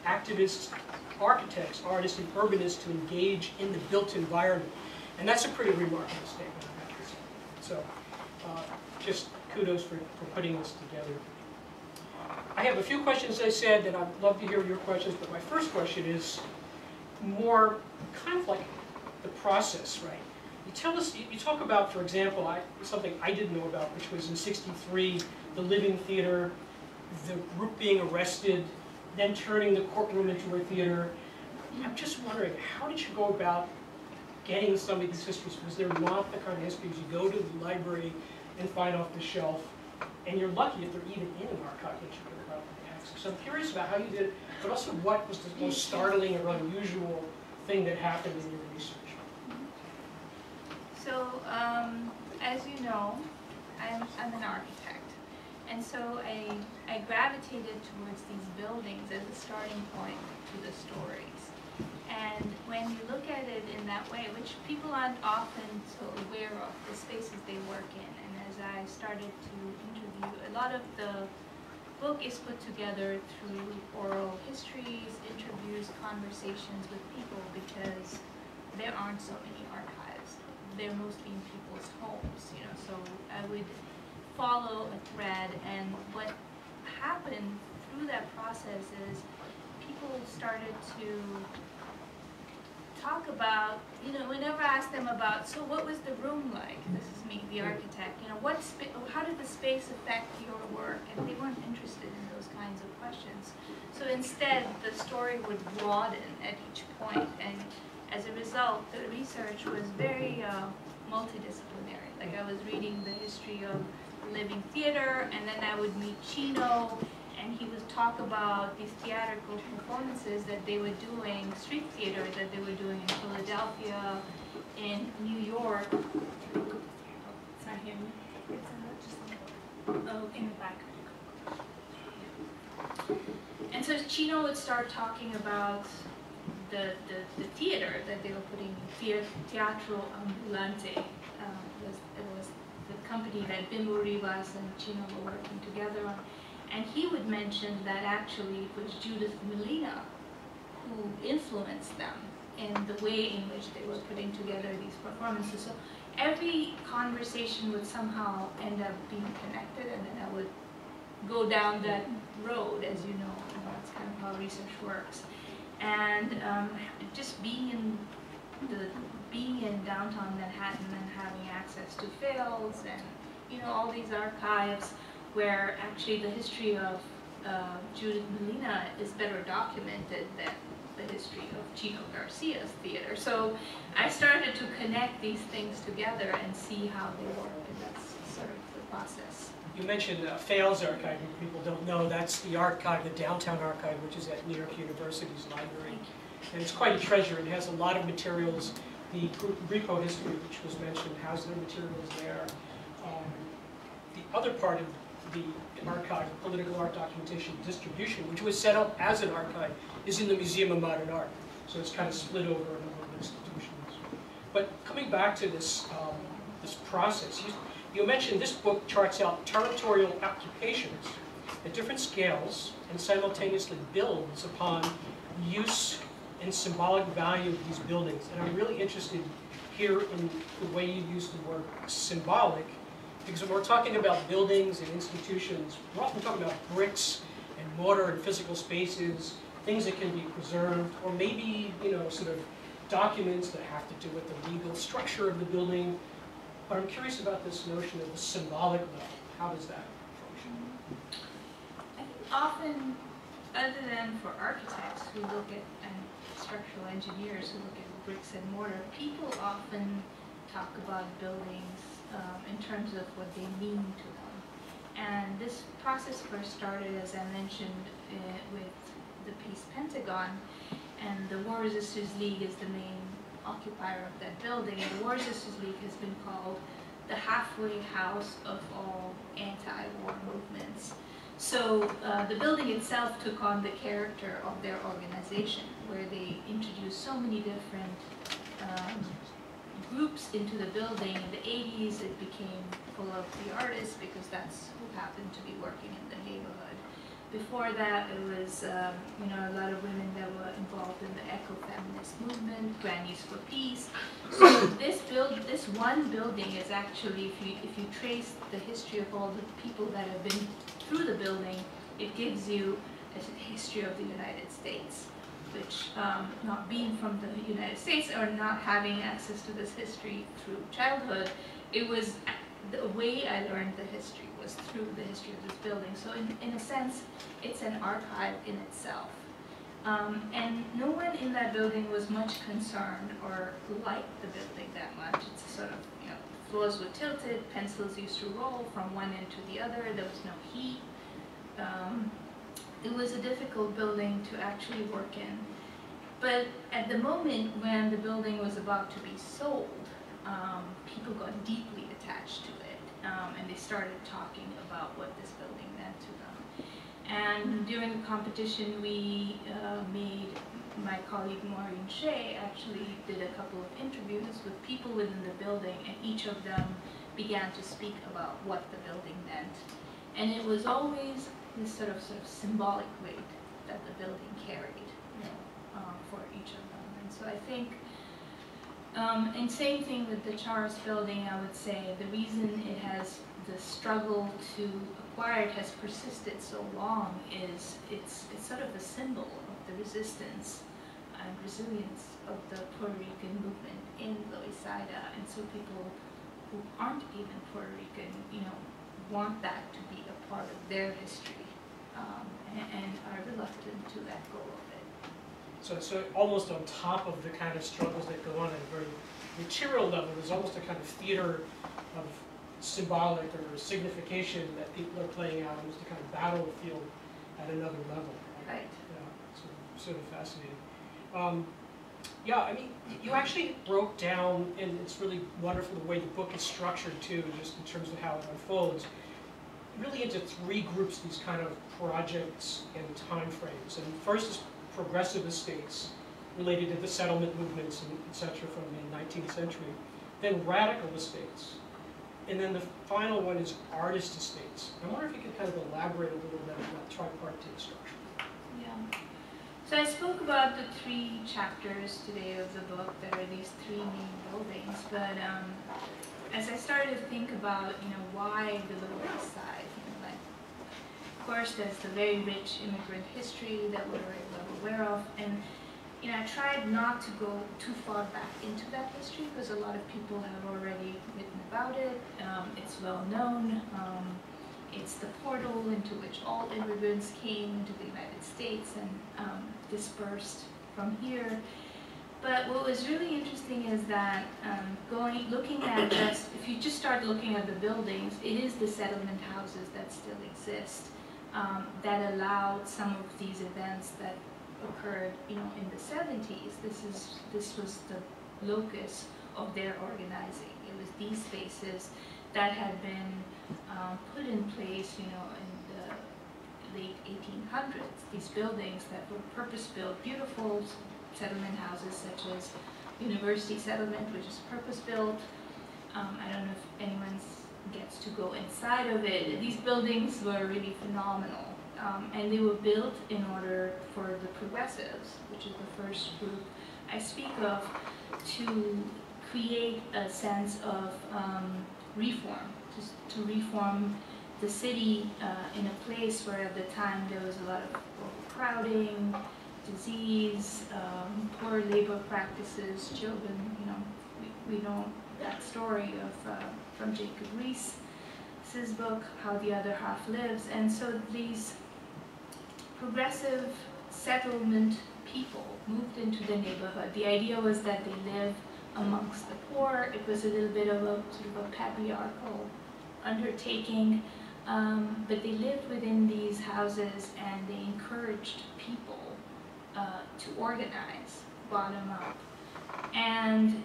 activists, architects, artists, and urbanists to engage in the built environment. And that's a pretty remarkable statement, I have to say. So just kudos for putting this together. I have a few questions, as I said, and I'd love to hear your questions, but my first question is more kind of like the process, right? You tell us, you talk about, for example, something I didn't know about, which was in '63, the Living Theater, the group being arrested, then turning the courtroom into a theater. I'm just wondering, how did you go about getting some of these histories? Was there not the kind of histories you go to the library and find off the shelf, and you're lucky if they're even in an archive that you can probably access? So I'm curious about how you did it, but also what was the most startling or unusual thing that happened in your research?
So, as you know, I'm an architect, and so I gravitated towards these buildings as a starting point to the stories. And when you look at it in that way, which people aren't often so aware of, the spaces they work in, and as I started to interview, a lot of the book is put together through oral histories, interviews, conversations with people, because there aren't so many archives. They're mostly in people's homes, you know, so I would follow a thread, and what happened through that process is people started to talk about, you know, whenever I asked them about, so what was the room like? This is me, the architect, you know, how did the space affect your work? And they weren't interested in those kinds of questions. So instead, the story would broaden at each point, and as a result, the research was very multidisciplinary. Like I was reading the history of Living Theater, and then I would meet Chino, and he would talk about these theatrical performances that they were doing, street theater that they were doing in Philadelphia, in New York. It's not here. It's in the back. And so Chino would start talking about the theater that they were putting in, Teatro Ambulante. It was the company that Bimbo Rivas and Chino were working together on. And he would mention that actually it was Judith Molina who influenced them in the way in which they were putting together these performances. So every conversation would somehow end up being connected, and then I would go down that road, as you know, that's kind of how research works. And just being in downtown Manhattan and having access to fields and, you know, all these archives where actually the history of Judith Molina is better documented than the history of Chino Garcia's theater. So I started to connect these things together and see how they work, and that's sort of the process.
You mentioned Fales Archive. If people don't know, that's the archive, the downtown archive, which is at New York University's library. And it's quite a treasure. It has a lot of materials. The repo history, which was mentioned, has their materials there. The other part of the archive, political art documentation distribution, which was set up as an archive, is in the Museum of Modern Art. So it's kind of split over a number of institutions. But coming back to this, this process, you mentioned this book charts out territorial occupations at different scales and simultaneously builds upon use and symbolic value of these buildings. And I'm really interested here in the way you use the word symbolic, because when we're talking about buildings and institutions, we're often talking about bricks and mortar and physical spaces, things that can be preserved, or maybe, you know, sort of documents that have to do with the legal structure of the building. But I'm curious about this notion of the symbolic level. How does that function?
I think often, other than for architects who look at, and structural engineers who look at bricks and mortar, people often talk about buildings in terms of what they mean to them. And this process first started, as I mentioned, with the Peace Pentagon, and the War Resisters League is the main occupier of that building. And the War Resisters League has been called the halfway house of all anti-war movements. So the building itself took on the character of their organization, where they introduced so many different groups into the building. In the 80s, it became full of the artists because that's who happened to be working in the neighborhood. Before that, it was you know, a lot of women that were involved in the eco-feminist movement, Grannies for Peace. So this one building is actually, if you trace the history of all the people that have been through the building, it gives you a history of the United States, which not being from the United States or not having access to this history through childhood, it was the way I learned the history was through the history of this building. So in a sense, it's an archive in itself. And no one in that building was much concerned or liked the building that much. It's a sort of, you know, floors were tilted, pencils used to roll from one end to the other, there was no heat. It was a difficult building to actually work in. But at the moment when the building was about to be sold, people got deeply attached to it, and they started talking about what this building meant to them. And during the competition, we made, my colleague Maureen Shea actually did a couple of interviews with people within the building, and each of them began to speak about what the building meant. And it was always this sort of symbolic weight that the building carried, you know, for each of them. And so I think, and same thing with the Charles building, I would say the reason it has, the struggle to acquire it has persisted so long is it's sort of a symbol of the resistance and resilience of the Puerto Rican movement in Loisaida. And so people who aren't even Puerto Rican, you know, want that to be a part of their history, and are reluctant to let go of it.
So almost on top of the kind of struggles that go on at a very material level, there's almost a kind of theater of symbolic or signification that people are playing out, almost a kind of battlefield at another level.
Right.
Yeah, it's sort of fascinating. Yeah, I mean, you actually broke down, and it's really wonderful the way the book is structured too, just in terms of how it unfolds, really into three groups, these kind of projects and time frames. And first is progressive estates, related to the settlement movements, and et cetera, from the 19th century. Then radical estates. And then the final one is artist estates. I wonder if you could kind of elaborate a little bit on that tripartite structure.
Yeah. So I spoke about the three chapters today of the book. There are these three main buildings, but as I started to think about, you know, why the Lower East Side, you know, like, of course, there's the very rich immigrant history that we're very well aware of, and you know, I tried not to go too far back into that history because a lot of people have already written about it. It's well known. It's the portal into which all immigrants came into the United States and dispersed from here. But what was really interesting is that looking at just, if you just start looking at the buildings, it is the settlement houses that still exist that allowed some of these events that occurred, you know, in the 70s. This was the locus of their organizing. It was these spaces that had been put in place, you know, in the late 1800s. These buildings that were purpose-built, beautiful settlement houses, such as University Settlement, which is purpose-built. I don't know if anyone gets to go inside of it. These buildings were really phenomenal, and they were built in order for the progressives, which is the first group I speak of, to create a sense of reform, to reform the city in a place where at the time there was a lot of overcrowding, disease, poor labor practices, children, you know, we know that story of from Jacob Riis's book, How the Other Half Lives. And so these progressive settlement people moved into the neighborhood. The idea was that they live amongst the poor. It was a little bit of a sort of a patriarchal undertaking, but they lived within these houses and they encouraged people to organize bottom up. And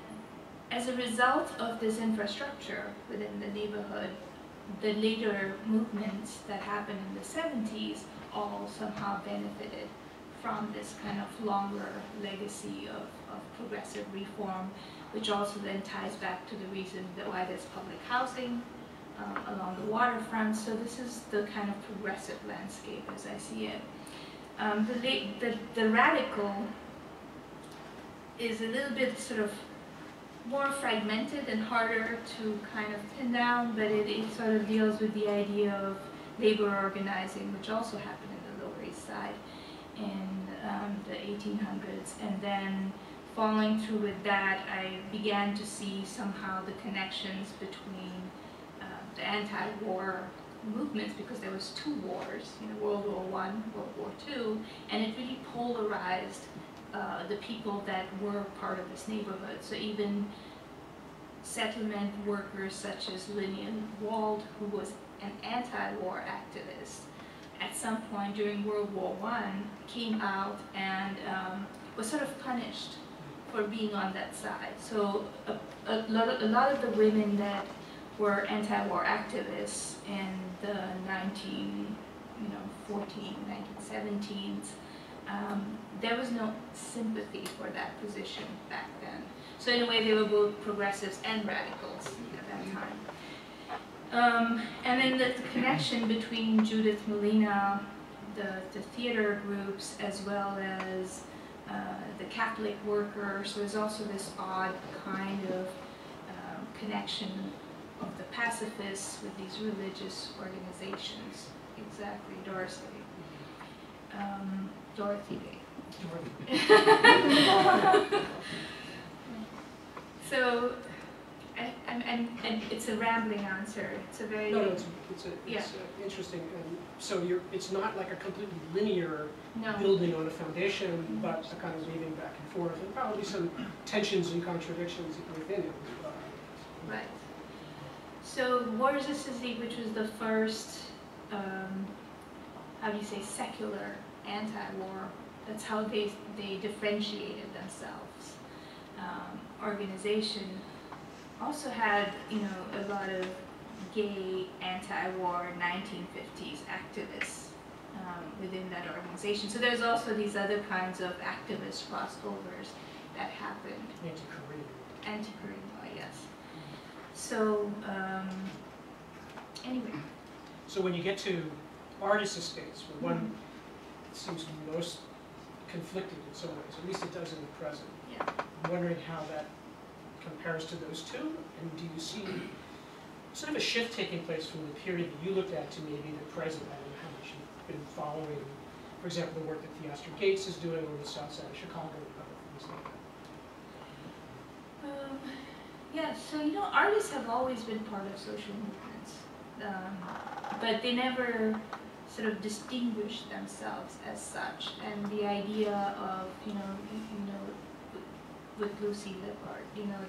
as a result of this infrastructure within the neighborhood, the later movements that happened in the 70s all somehow benefited from this kind of longer legacy of progressive reform, which also then ties back to the reason that why there's public housing along the waterfront. So this is the kind of progressive landscape as I see it. The radical is a little bit sort of more fragmented and harder to kind of pin down, but it sort of deals with the idea of labor organizing, which also happened in the Lower East Side in the 1800s. And then following through with that, I began to see somehow the connections between the anti-war movements, because there was two wars, you know, World War I, World War II, and it really polarized the people that were part of this neighborhood. So even settlement workers such as Lillian Wald, who was an anti-war activist, at some point during World War I came out and was sort of punished for being on that side. So a lot of the women that were anti-war activists in the 1917s, there was no sympathy for that position back then. So in a way, they were both progressives and radicals at that time. And then the connection between Judith Molina, the theater groups, as well as the Catholic workers. So there's also this odd kind of connection of the pacifists with these religious organizations. Exactly, Dorothy. So, and it's a rambling answer. It's a very
it's interesting. And so it's not like a completely linear building on a foundation, but a kind of weaving back and forth, and probably some tensions and contradictions within it.
Right. So Warriors of Civic, which was the first, how do you say, secular anti-war. That's how they differentiated themselves. Organization also had, you know, a lot of gay anti-war 1950s activists within that organization. So there's also these other kinds of activist crossovers that happened.
Anti-Korean.
Anti-Korean, yes. So anyway.
So when you get to artist estates, where one seems to be most conflicted in some ways, at least it does in the present.
Yeah.
I'm wondering how that compares to those two, and do you see sort of a shift taking place from the period that you looked at to maybe the present? I don't know how much you've been following, for example, the work that Theaster Gates is doing on the south side of Chicago, and other things like that.
Yeah, so you know, artists have always been part of social movements, but they never sort of distinguished themselves as such. And the idea of, you know, with Lucy Lippard, you know,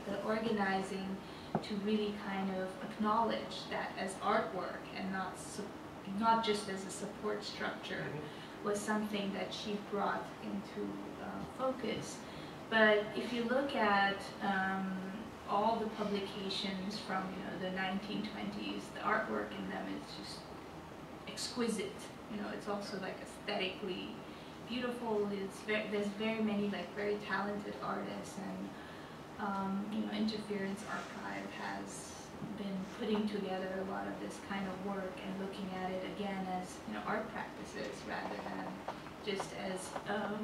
the organizing to really kind of acknowledge that as artwork and not just as a support structure was something that she brought into focus. But if you look at all the publications from, you know, the 1920s, the artwork in them is just exquisite. You know, it's also like aesthetically beautiful. There's very many like very talented artists, and you know, Interference Archive has been putting together a lot of this kind of work and looking at it again as, you know, art practices rather than just as a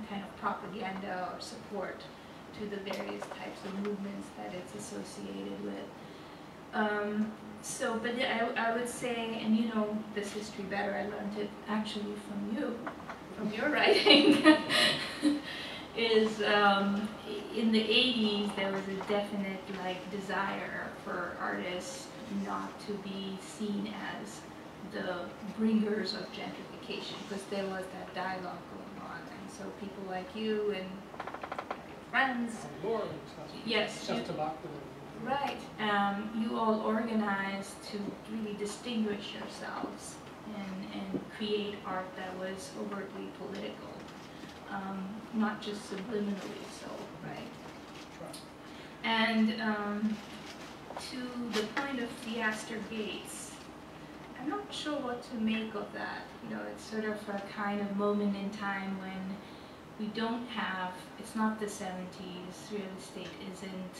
kind of propaganda or support to the various types of movements that it's associated with. So, but yeah, I would say, and you know this history better, I learned it actually from you, from your writing, is in the 80s there was a definite like desire for artists not to be seen as the bringers of gentrification, because there was that dialogue going on, and so people like you and your friends, yes, right, you all organized to really distinguish yourselves and create art that was overtly political, not just subliminally so, right? And to the point of Theaster Gates, I'm not sure what to make of that. You know, it's sort of a kind of moment in time when we don't have, it's not the 70s, real estate isn't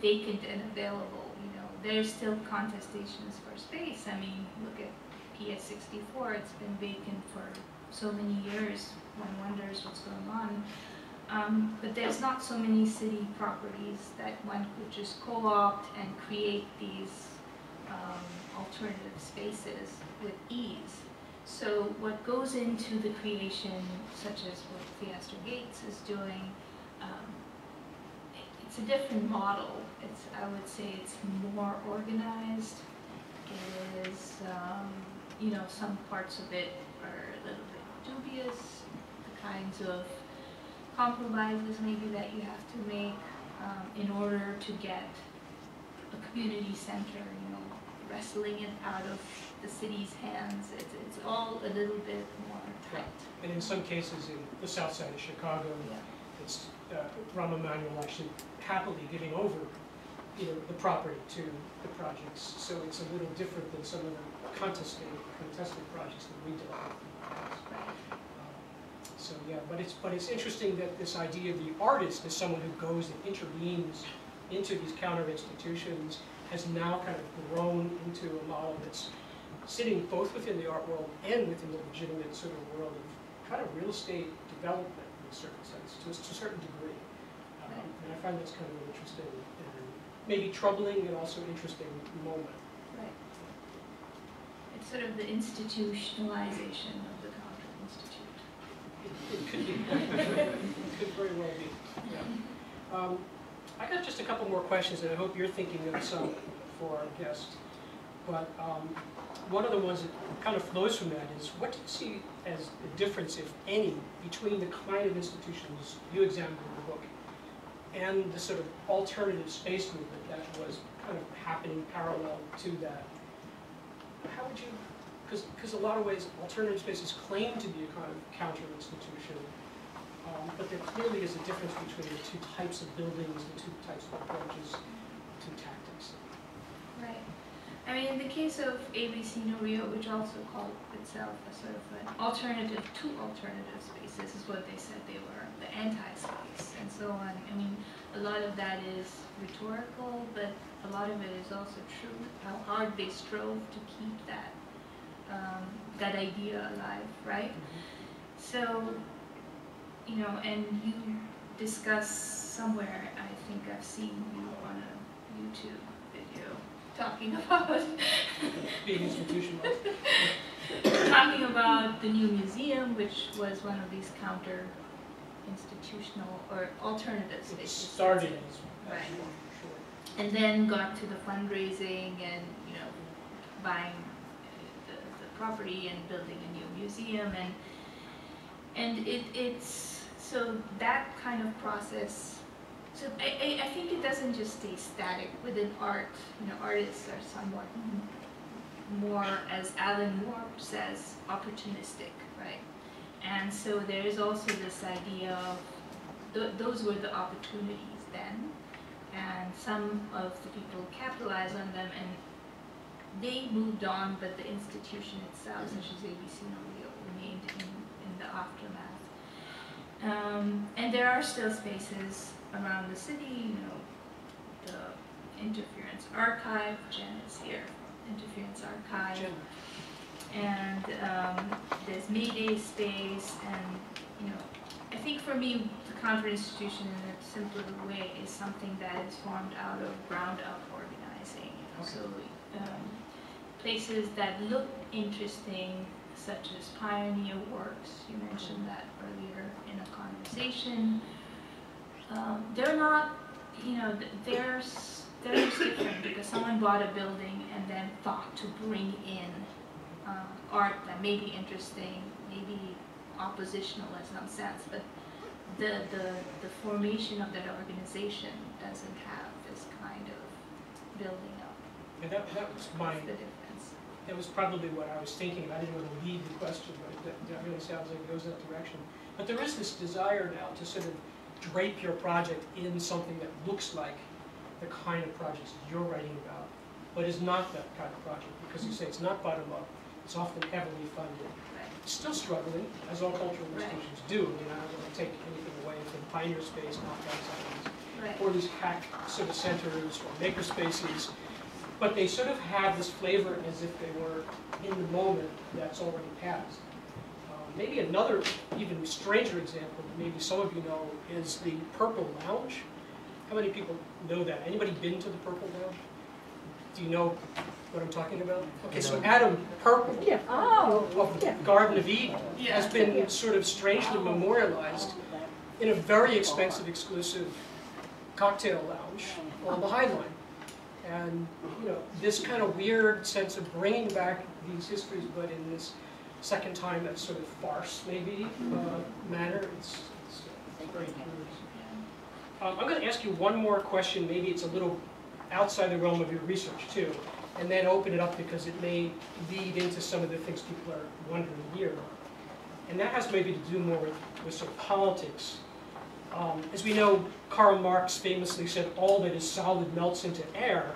vacant and available, you know. There's still contestations for space. I mean, look at PS 64, it's been vacant for so many years, one wonders what's going on. But there's not so many city properties that one could just co-opt and create these alternative spaces with ease. So what goes into the creation, such as what Theaster Gates is doing, it's a different model. It's, I would say it's more organized. It is, you know, some parts of it are a little bit dubious, the kinds of compromises maybe that you have to make in order to get a community center, you know, wrestling it out of the city's hands. It's all a little bit more tight.
And in some cases in the south side of Chicago,
Yeah.
it's Rahm Emanuel actually happily giving over, you know, the property to the projects. So it's a little different than some of the contested projects that we dealt with in the past. So yeah, but it's interesting that this idea of the artist as someone who goes and intervenes into these counter institutions has now kind of grown into a model that's sitting both within the art world and within the legitimate sort of world of kind of real estate development in a certain sense, to a certain degree. And I find that's kind of an interesting and maybe troubling and also interesting moment.
Right. It's sort of the institutionalization of the Counterinstitute.
It could be. It could very well be. Yeah. I got just a couple more questions, and I hope you're thinking of some for our guest. But one of the ones that kind of flows from that is, what do you see as the difference, if any, between the kind of institutions you examined in the book and the sort of alternative space movement that was kind of happening parallel to that? How would you, because a lot of ways alternative spaces claim to be a kind of counter-institution, but there clearly is a difference between the two types of buildings, the two types of approaches to tactics.
Right. I mean, in the case of ABC No Rio, which also called itself a sort of an alternative to alternative spaces, is what they said they were, the anti-space and so on. I mean, a lot of that is rhetorical, but a lot of it is also true, how hard they strove to keep that, that idea alive, right? Mm-hmm. So, you know, and you discuss somewhere, I think I've seen you on a YouTube video talking about
being institutionalized.
talking about the new museum, which was one of these counter-institutional or alternative spaces.
It started as
right,
sure.
And then got to the fundraising and, you know, buying the property and building a new museum, and it's so that kind of process. So I think it doesn't just stay static within art. You know, artists are somewhat more, as Alan Moore says, opportunistic, right? And so there is also this idea of those were the opportunities then, and some of the people capitalized on them, and they moved on, but the institution itself, such as ABC No Rio, remained in the aftermath. And there are still spaces around the city, you know, the Interference Archive. Jen is here from Interference Archive.
Jen.
And there's Mayday Space, and you know, I think for me, the Counterinstitution in a simpler way is something that is formed out of ground-up organizing. You know?
Okay.
So places that look interesting, such as Pioneer Works. You mentioned that earlier in a conversation. They're not, you know, they're just different because someone bought a building and then thought to bring in art that may be interesting, maybe oppositional in some sense, but the formation of that organization doesn't have this kind of building up.
And that was my,
That's the difference.
that was probably what I was thinking. I didn't want to lead the question, but that really sounds like it goes in that direction. But there is this desire now to sort of drape your project in something that looks like the kind of projects you're writing about, but is not that kind of project, because you say it's not bottom-up, it's often heavily funded.
Right.
It's still struggling, as all cultural institutions do. I mean, I don't want to take anything away from Pioneer Space,
Right.
or these hack sort of centers or maker spaces, but they sort of have this flavor as if they were in the moment that's already passed. Maybe another even stranger example, maybe some of you know, is the Purple Lounge. How many people know that? Anybody been to the Purple Lounge? Do you know what I'm talking about? Okay, so Adam Purple of the Garden of Eden has been sort of strangely memorialized in a very expensive, exclusive cocktail lounge on the High Line. And you know, this kind of weird sense of bringing back these histories, but in this second time, that sort of farce, maybe, manner. It's very curious. I'm going to ask you one more question. Maybe it's a little outside the realm of your research, too, and then open it up because it may lead into some of the things people are wondering here. And that has maybe to do more with sort of politics. As we know, Karl Marx famously said, all that is solid melts into air.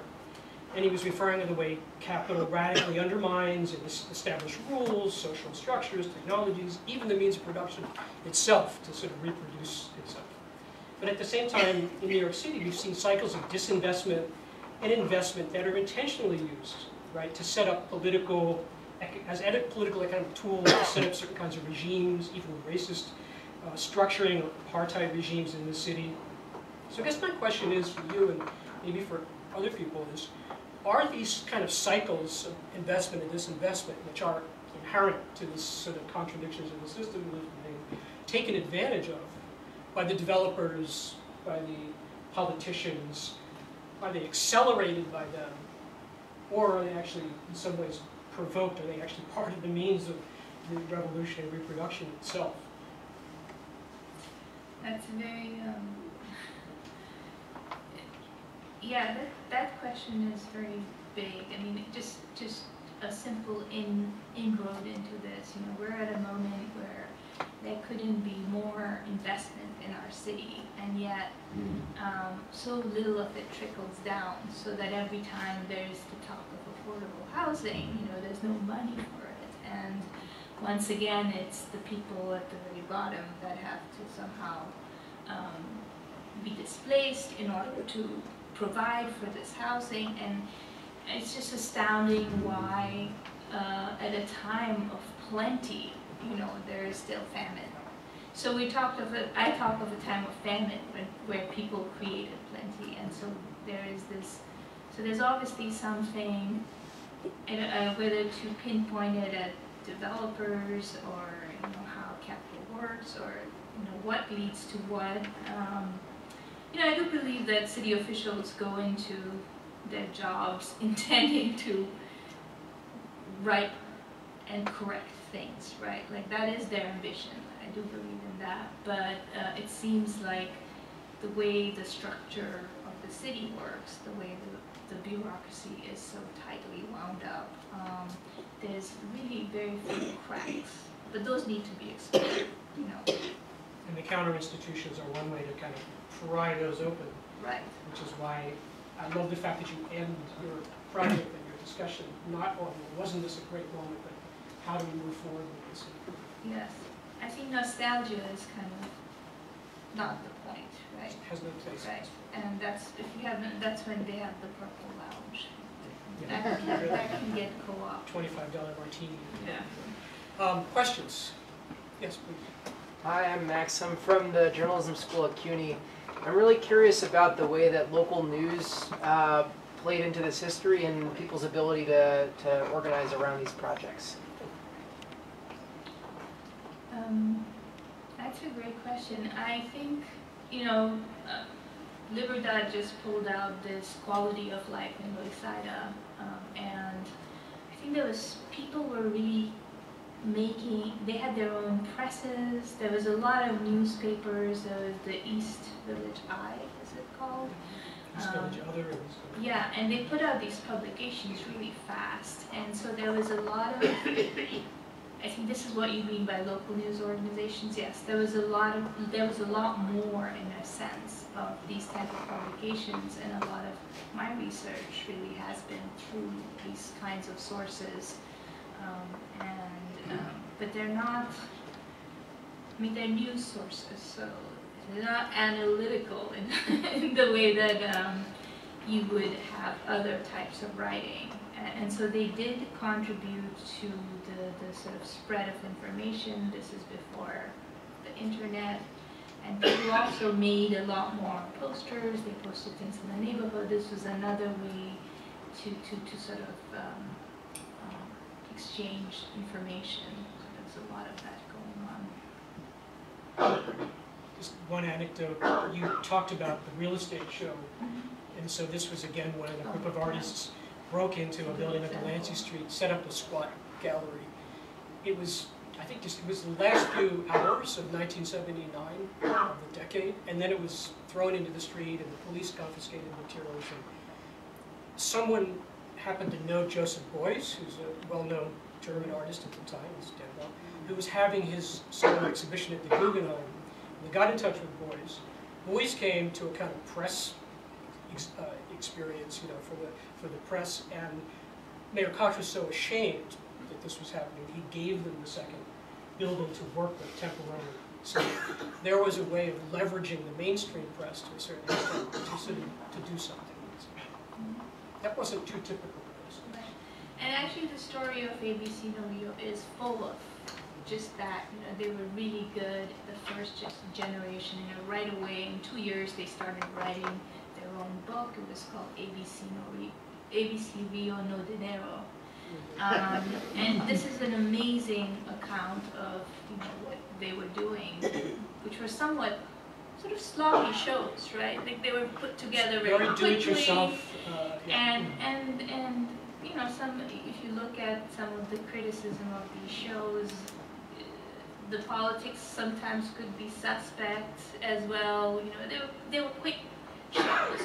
And he was referring to the way capital radically undermines and established rules, social structures, technologies, even the means of production itself to sort of reproduce itself. But at the same time, in New York City, we've seen cycles of disinvestment and investment that are intentionally used, right, to set up political economic tools to set up certain kinds of regimes, even racist structuring of apartheid regimes in the city. So I guess my question is for you, and maybe for other people, is, are these kind of cycles of investment and disinvestment, which are inherent to this sort of contradictions in the system, being taken advantage of by the developers, by the politicians? Are they accelerated by them? Or are they actually, in some ways, provoked? Are they actually part of the means of the revolutionary reproduction itself?
That's very, yeah, that question is very big. I mean, just a simple inroad into this. You know, we're at a moment where there couldn't be more investment in our city, and yet so little of it trickles down, so that every time there's the talk of affordable housing, you know, there's no money for it. And once again, it's the people at the very bottom that have to somehow be displaced in order to provide for this housing. And it's just astounding why at a time of plenty, you know, there is still famine. So I talk of a time of famine where people created plenty, and so there is this, so there's obviously something, whether to pinpoint it at developers, or you know, how capital works, or you know, what leads to what. You know, I do believe that city officials go into their jobs intending to right and correct things, right? Like, that is their ambition. I do believe in that. But it seems like the way the structure of the city works, the way the bureaucracy is so tightly wound up, there's really very few cracks. But those need to be explored, you know.
And the counter-institutions are one way to kind of pry those open.
Right.
Which is why I love the fact that you end your project and your discussion not on, wasn't this a great moment, but how do we move forward with this?
Yes. I think nostalgia is kind of not the point, right?
Has no place.
Right, and that's, if you haven't, that's when they have the purple lounge.
Yeah.
That can get co-op.
$25 martini.
Yeah.
Questions? Yes, please.
Hi, I'm Max. I'm from the journalism school at CUNY. I'm really curious about the way that local news played into this history and people's ability to organize around these projects.
That's a great question. I think, you know, Libertad just pulled out this quality of life in Loisaida, and I think there was, people were really making, they had their own presses, there was a lot of newspapers, there was the East Village Eye, is it called?
East Village Other.
Yeah, and they put out these publications really fast, and so there was a lot of, I think this is what you mean by local news organizations. Yes, there was a lot more in a sense of these type of publications, and a lot of my research really has been through these kinds of sources, but they're not, I mean, they're news sources, so they're not analytical in the way that you would have other types of writing. And so they did contribute to the sort of spread of information. This is before the internet. And people also made a lot more posters. They posted things in the neighborhood. This was another way to sort of exchange information. So there's a lot of that going on.
Just one anecdote. You talked about the real estate show. And so this was, again, when a group of artists broke into a building at Delancey Street, set up a squat gallery. It was, I think, it was the last few hours of 1979 of the decade, and then it was thrown into the street, and the police confiscated materials. And someone happened to know Joseph Beuys, who's a well-known German artist at the time, he's dead now, who was having his solo exhibition at the Guggenheim. And they got in touch with Beuys. Beuys came to a kind of press experience, you know, for the press, and Mayor Koch was so ashamed that this was happening, he gave them the second building to work with temporarily. So there was a way of leveraging the mainstream press to a certain extent to do something. That wasn't too typical of this.
Right. And actually the story of ABC No Rio is full of just that. You know, they were really good, the first generation, you know, right away in 2 years they started writing their own book. It was called ABC Rio No Dinero. And this is an amazing account of, you know, what they were doing, which were somewhat sort of sloppy shows, right? Like they were put together very quickly.
Do-it-yourself,
and you know, if you look at some of the criticism of these shows, the politics sometimes could be suspect as well. You know, they were quick shows,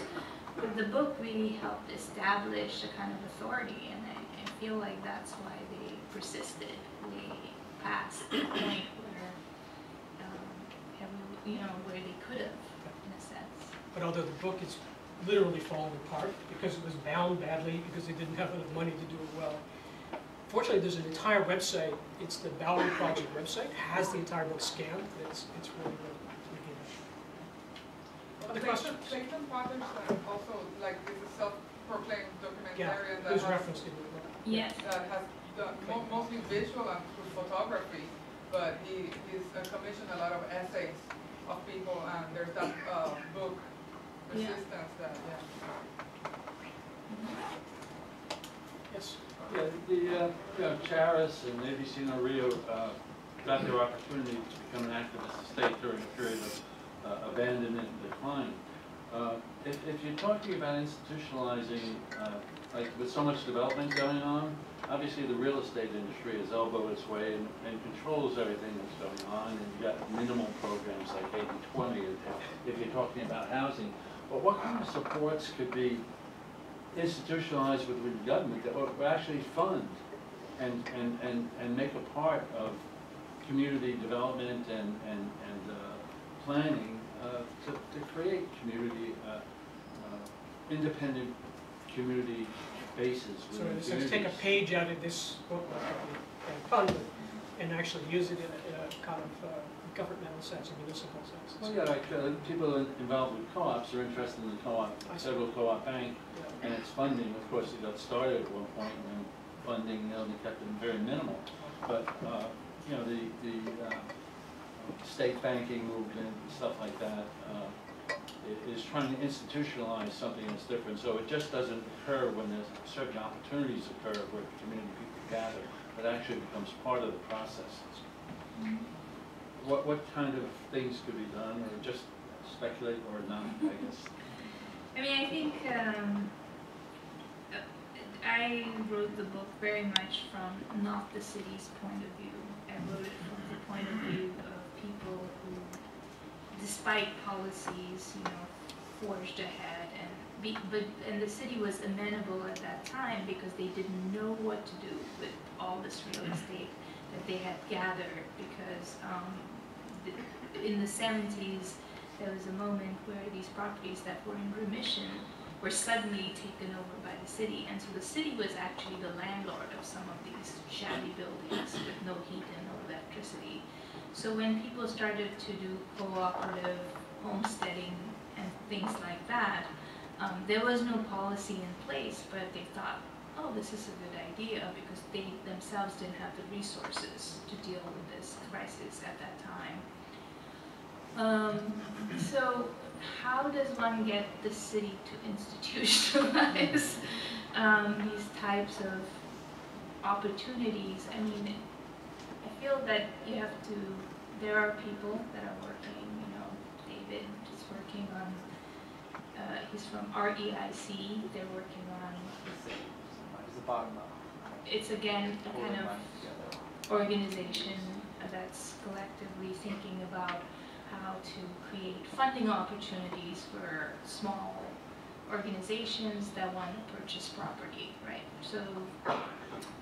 but the book really helped establish a kind of authority, and I feel like that's why they persisted way past the point where, you know, where they could have, in a sense.
But although the book is literally falling apart because it was bound badly, because they didn't have enough money to do it well. Fortunately, there's an entire website. It's the Bowery Project website. It has the entire book scanned. It's really good. Other questions?
Clayton Fathers also, like, is a self-proclaimed documentarian
Who's referenced in the book.
Yes.
That has done mostly visual and through photography, but he's commissioned a lot of essays of people, and there's that book, Resistance, that,
Yes.
Yeah, the Charis and ABC No Rio got their opportunity to become an activist state during a period of abandonment and decline. If you're talking about institutionalizing, like with so much development going on, obviously the real estate industry has elbowed its way and controls everything that's going on, and you've got minimal programs like 80/20 if you're talking about housing. But what kind of supports could be institutionalized within the government that would actually fund and make a part of community development and planning to create community, independent community bases.
So let's take a page out of this book and fund it, and actually use it in a kind of governmental sense, a municipal sense.
Well, yeah, like people involved with co-ops are interested in the co-op, Federal Co-op Bank, and its funding. Of course, it got started at one point when funding, they kept it very minimal. But the state banking movement and stuff like that is trying to institutionalize something that's different. So it just doesn't occur when there's certain opportunities occur where community people gather. It actually becomes part of the process. What kind of things could be done, or just speculate or not, I guess?
I mean, I think I wrote the book very much from not the city's point of view. I wrote it from the point of view of people who, despite policies, forged ahead, and the city was amenable at that time because they didn't know what to do with all this real estate that they had gathered, because in the 70s there was a moment where these properties that were in remission were suddenly taken over by the city, and so the city was actually the landlord of some of these shabby buildings with no heat and no electricity. So when people started to do cooperative homesteading and things like that, there was no policy in place, but they thought, oh, this is a good idea, because they themselves didn't have the resources to deal with this crisis at that time. So how does one get the city to institutionalize these types of opportunities? I mean, I feel that you have to, there are people that are working, David is working on, he's from REIC, they're working on, it's again a kind of organization that's collectively thinking about how to create funding opportunities for small organizations that want to purchase property, right? So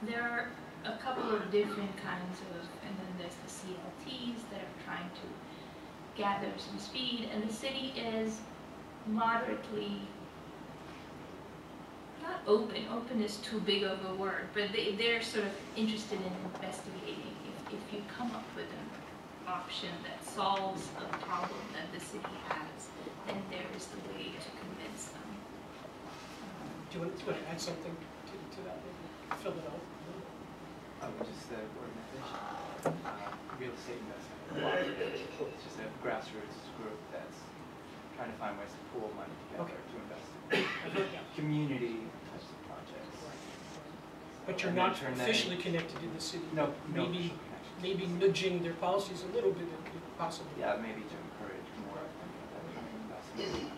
there are a couple of different kinds of, and then there's the CLTs that are trying to gather some speed, and the city is moderately, not open is too big of a word, but they're sort of interested in investigating. If you come up with an option that solves a problem that the city has, then there is the way to convince them.
Do you want to add something to that? Maybe fill it out.
Just the organization, real estate investment. It's just a grassroots group that's trying to find ways to pool money together to invest in community types of projects.
But you're not officially connected to the city.
No,
maybe nudging their policies a little bit, if possible.
Yeah, maybe to encourage more investment.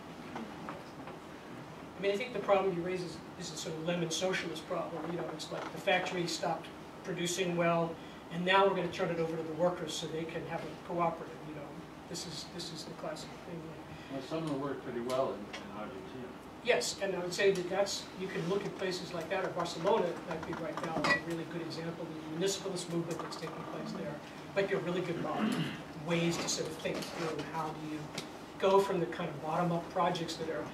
I mean, I think the problem you raise is a sort of lemon socialist problem. It's like the factory stopped producing well, and now we're going to turn it over to the workers so they can have a cooperative. This is the classic thing.
Well, some of them work pretty well in Argentina.
Yes, and I would say that you can look at places like that, or Barcelona might be right now a really good example of the municipalist movement that's taking place there. Might be a really good model, ways to sort of think through how do you go from the kind of bottom-up projects that are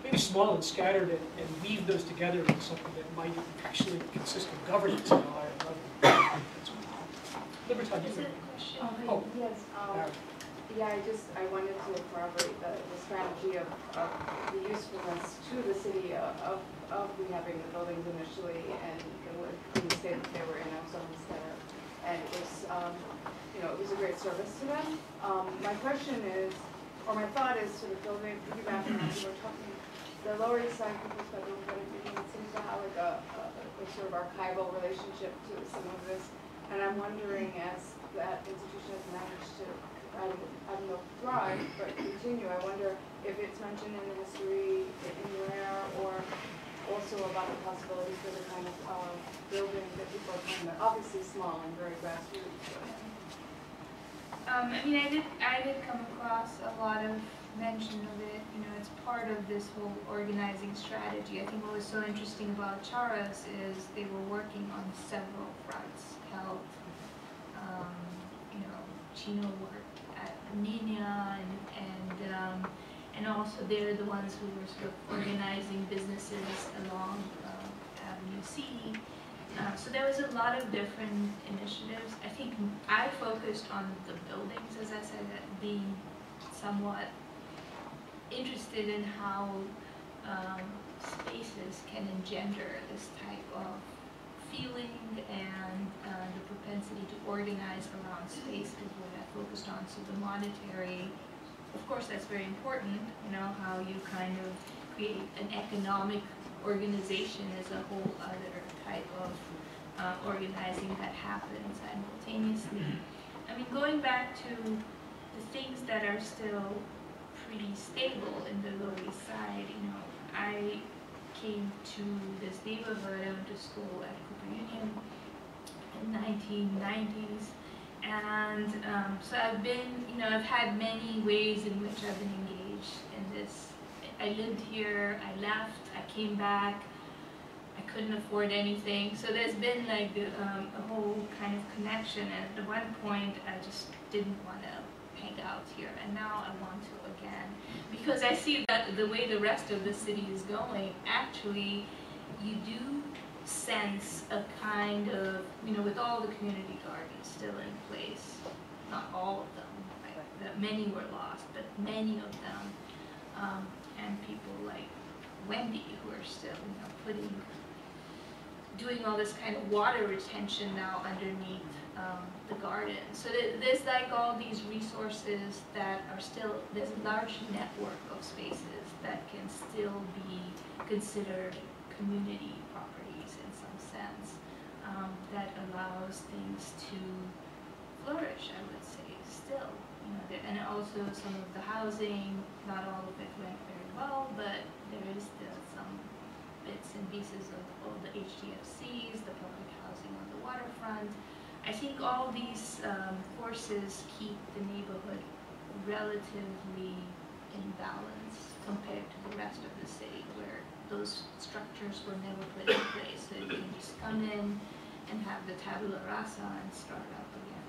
maybe small and scattered and weave those together into something that might actually consist of governance at a higher level. Libertad, you have a question?
Oh, yes. Yeah, I wanted to corroborate the strategy of the usefulness to the city of rehabbing the buildings initially and in the state that they were in. I was a homesteader, and it was a great service to them. My question is, or my thought is, sort of building piggybacking on what you were talking. The Lower East Side People's Federal Credit Union seems to have like a sort of archival relationship to some of this, and I'm wondering, as that institution has managed to, I don't know, thrive, but continue, I wonder if it's mentioned in the history anywhere, or also about the possibilities for the kind of building that people are talking about, obviously small and very grassroots.
I mean, I did come across a lot of mention of it. It's part of this whole organizing strategy. I think what was so interesting about Charas is they were working on several fronts: health, Chino worked at Nina, and also they're the ones who were sort of organizing businesses along Avenue C. So there was a lot of different initiatives. I think I focused on the buildings, as I said, being somewhat interested in how spaces can engender this type of feeling and the propensity to organize around space is what I focused on. So the monetary, of course, that's very important, you know, how you kind of create an economic organization is a whole other type of organizing that happens simultaneously. I mean, going back to the things that are still pretty stable in the Lower East Side, you know, I came to this neighborhood, I went to school at Cooper Union in the 1990s, and so I've been, you know, I've had many ways in which I've been engaged in this. I lived here, I left, I came back, I couldn't afford anything, so there's been like a whole kind of connection, and at one point I just didn't want to hang out here, and now I want to again, because I see that the way the rest of the city is going, actually you do sense a kind of, you know, with all the community gardens still in place, not all of them, right? That many were lost, but many of them, and people like Wendy who are still, you know, doing all this kind of water retention now underneath the garden. So there's like all these resources that are still, there's a large network of spaces that can still be considered community properties in some sense, that allows things to flourish, I would say, still. You know, and also some of the housing, not all of it went very well, but there is still some bits and pieces of all the HDFCs, the public housing on the waterfront. I think all these forces keep the neighborhood relatively in balance compared to the rest of the city, where those structures were never put in place. So you can just come in and have the tabula rasa and start up again.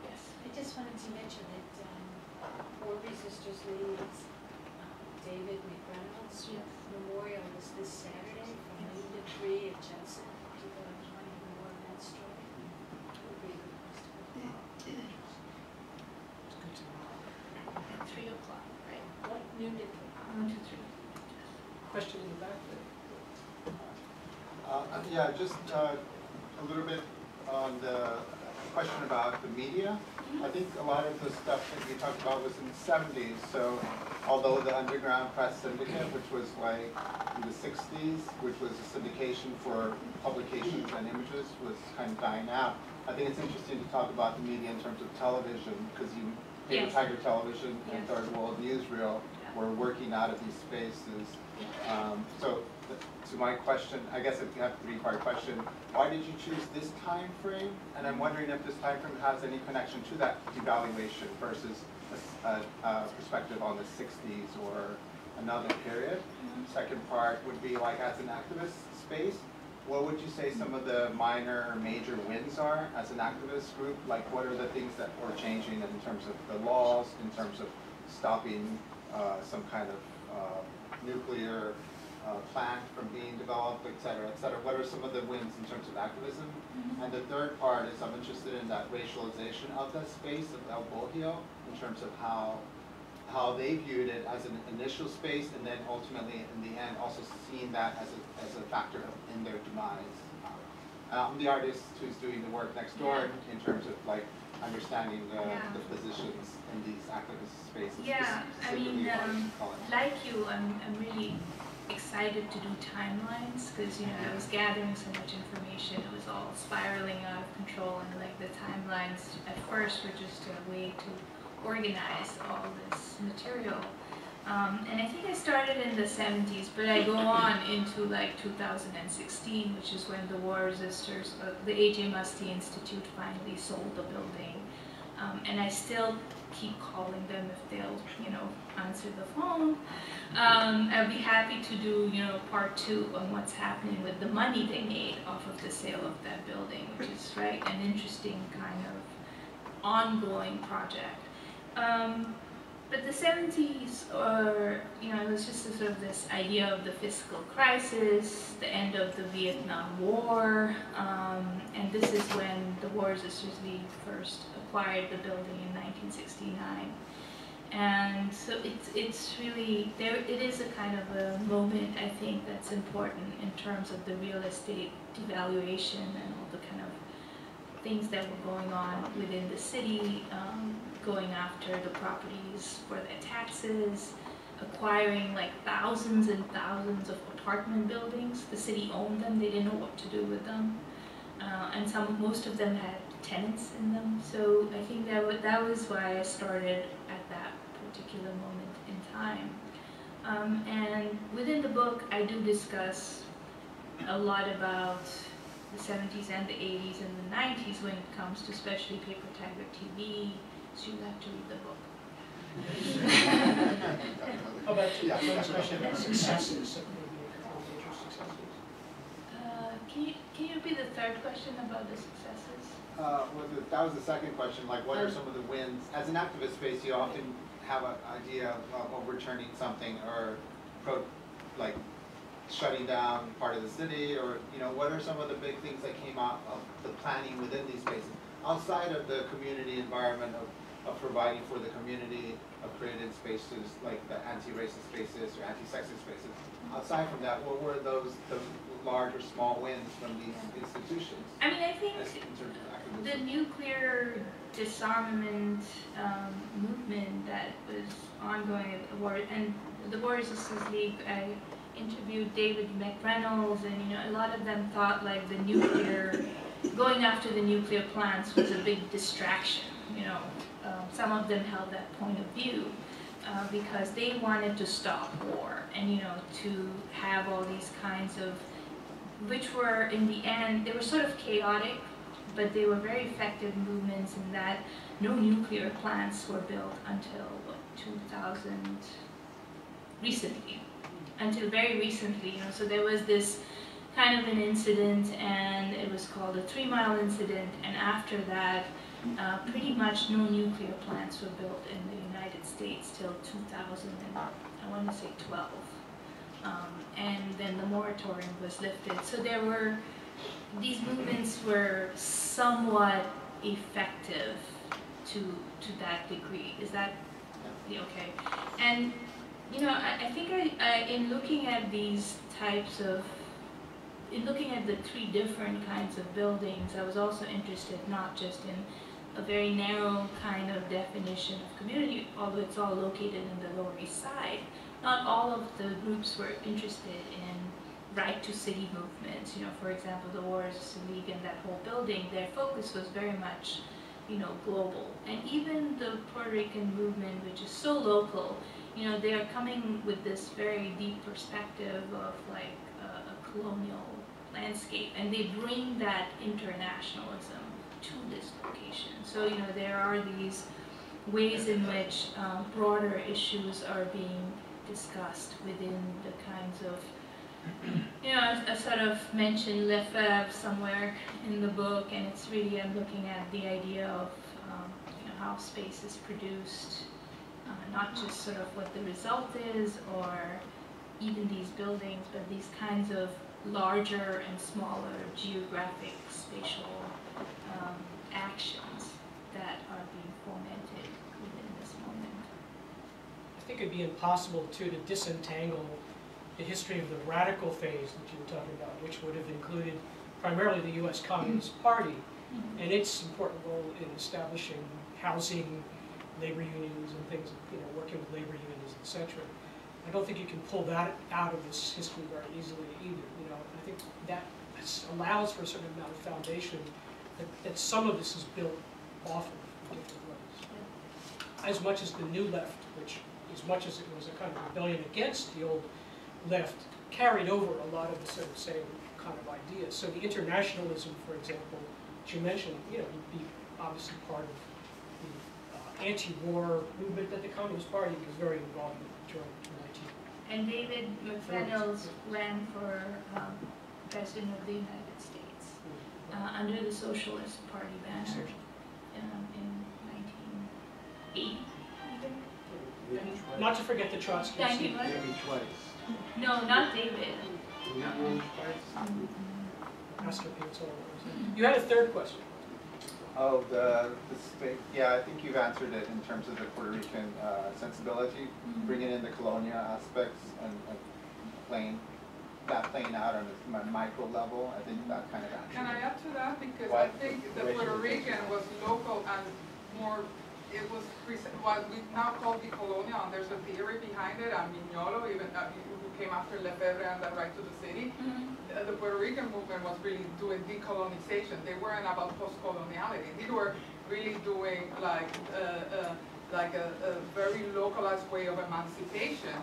Yes.
I just wanted to mention that Warby Sisters leads David McReynolds' memorial is this Saturday from noon to 3 at Jensen. Do you want to hear more of that story? It would be a good place to go.
It's good to know.
At 3 o'clock, right?
What, noon to 3?
1, 2, 3.
Question in the back there.
Yeah, just a little bit on the question about the media. I think a lot of the stuff that you talked about was in the 70s, so although the Underground Press Syndicate, which was like in the 60s, which was a syndication for publications and images, was kind of dying out. I think it's interesting to talk about the media in terms of television, because you, Paper
Yes.
Tiger Television and
Yes.
Third World Newsreel were working out of these spaces. So to my question, I guess if you have a three-part question, why did you choose this time frame? And I'm wondering if this time frame has any connection to that evaluation versus a perspective on the 60s or another period. Second part would be like as an activist space, what would you say some of the minor or major wins are as an activist group? Like what are the things that were changing in terms of the laws, in terms of stopping some kind of nuclear plant from being developed, et cetera, et cetera. What are some of the wins in terms of activism? And the third part is I'm interested in that racialization of that space of El Bohio in terms of how they viewed it as an initial space and then ultimately in the end also seeing that as a factor in their demise. I'm the artist who's doing the work next door in terms of like understanding the positions in these activist spaces.
Yeah, I mean, like you, I'm really excited to do timelines because, you know, I was gathering so much information. It was all spiraling out of control, and like the timelines at first were just a way to organize all this material. And I think I started in the 70s, but I go on into like 2016, which is when the War Resistors, the A.J. Musty Institute finally sold the building. And I still keep calling them if they'll, you know, answer the phone. I'd be happy to do, you know, part 2 on what's happening with the money they made off of the sale of that building, which is, right, an interesting kind of ongoing project. But the 70s, or it was just sort of this idea of the fiscal crisis, the end of the Vietnam War, and this is when the War Sisters League first acquired the building in 1969. And so it's really, it is a kind of a moment, I think, that's important in terms of the real estate devaluation and all the kind of things that were going on within the city, going after the properties for their taxes, acquiring like thousands and thousands of apartment buildings. The city owned them, they didn't know what to do with them. And most of them had tenants in them. So I think that was why I started at that particular moment in time. And within the book, I do discuss a lot about the 70s and the 80s and the 90s when it comes to especially paper tiger TV. So you have to read the book.
How about Lynn's question about successes?
Can you repeat the third question about the successes?
That was the second question, like what are some of the wins? As an activist space, you often have an idea of overturning something or like shutting down part of the city, or what are some of the big things that came out of the planning within these spaces? Outside of the community environment of providing for the community, of created spaces like the anti-racist spaces or anti-sexist spaces. Outside from that, what were the large or small wins from these institutions?
I mean, I think the nuclear disarmament movement that was ongoing at the war, and the War Sisters League, I interviewed David McReynolds, and a lot of them thought like the nuclear, going after the nuclear plants was a big distraction. Some of them held that point of view because they wanted to stop war and to have all these kinds of, which were in the end, they were sort of chaotic, but they were very effective movements in that no nuclear plants were built until 2000, recently, until very recently. So there was this kind of an incident, and it was called the 3 Mile incident, and after that pretty much no nuclear plants were built in the United States till 2000 and I want to say 12, and then the moratorium was lifted. So these movements were somewhat effective to that degree. Is that okay? And I think in looking at these types of, in looking at the 3 different kinds of buildings, I was also interested not just in a very narrow kind of definition of community, although it's all located in the Lower East Side. Not all of the groups were interested in right to city movements. For example, the War Sisters League and that whole building, their focus was very much, global. And even the Puerto Rican movement, which is so local, they are coming with this very deep perspective of like a colonial landscape, and they bring that internationalism to this location. So there are these ways in which broader issues are being discussed within the kinds of, I sort of mentioned Lefebvre somewhere in the book, and it's really, I'm looking at the idea of how space is produced, not just sort of what the result is or even these buildings, but these kinds of larger and smaller geographic, spatial actions that are being fomented within this moment.
I think it'd be impossible to disentangle the history of the radical phase that you were talking about, which would have included primarily the U.S. Communist Party and its important role in establishing housing, labor unions and things, working with labor unions, etc. I don't think you can pull that out of this history very easily either. I think that allows for a certain amount of foundation that some of this is built off of in different ways. As much as the new left, which as much as it was a kind of rebellion against the old left, carried over a lot of the sort of same kind of ideas. So the internationalism, for example, that you mentioned, would be obviously part of the anti-war movement that the Communist Party was very involved in during the 1930s.
And David McReynolds ran for President of the United States under the Socialist Party banner in 1980, even.
And not to forget the Trotsky.
Maybe
twice.
No, not David.
Pastor Peter. You had a third question.
Oh, the space, yeah, I think you've answered it in terms of the Puerto Rican sensibility, bringing in the colonial aspects and playing out on a micro level. I think that kind of answers.
Can I add to that? Because
Why?
I think the Puerto Rican was local and more, it was what we now call the colonial, and there's a theory behind it, and Mignolo, even who came after Lefebvre and that right to the city. The Puerto Rican movement was really doing decolonization. They weren't about post-coloniality. They were really doing like a very localized way of emancipation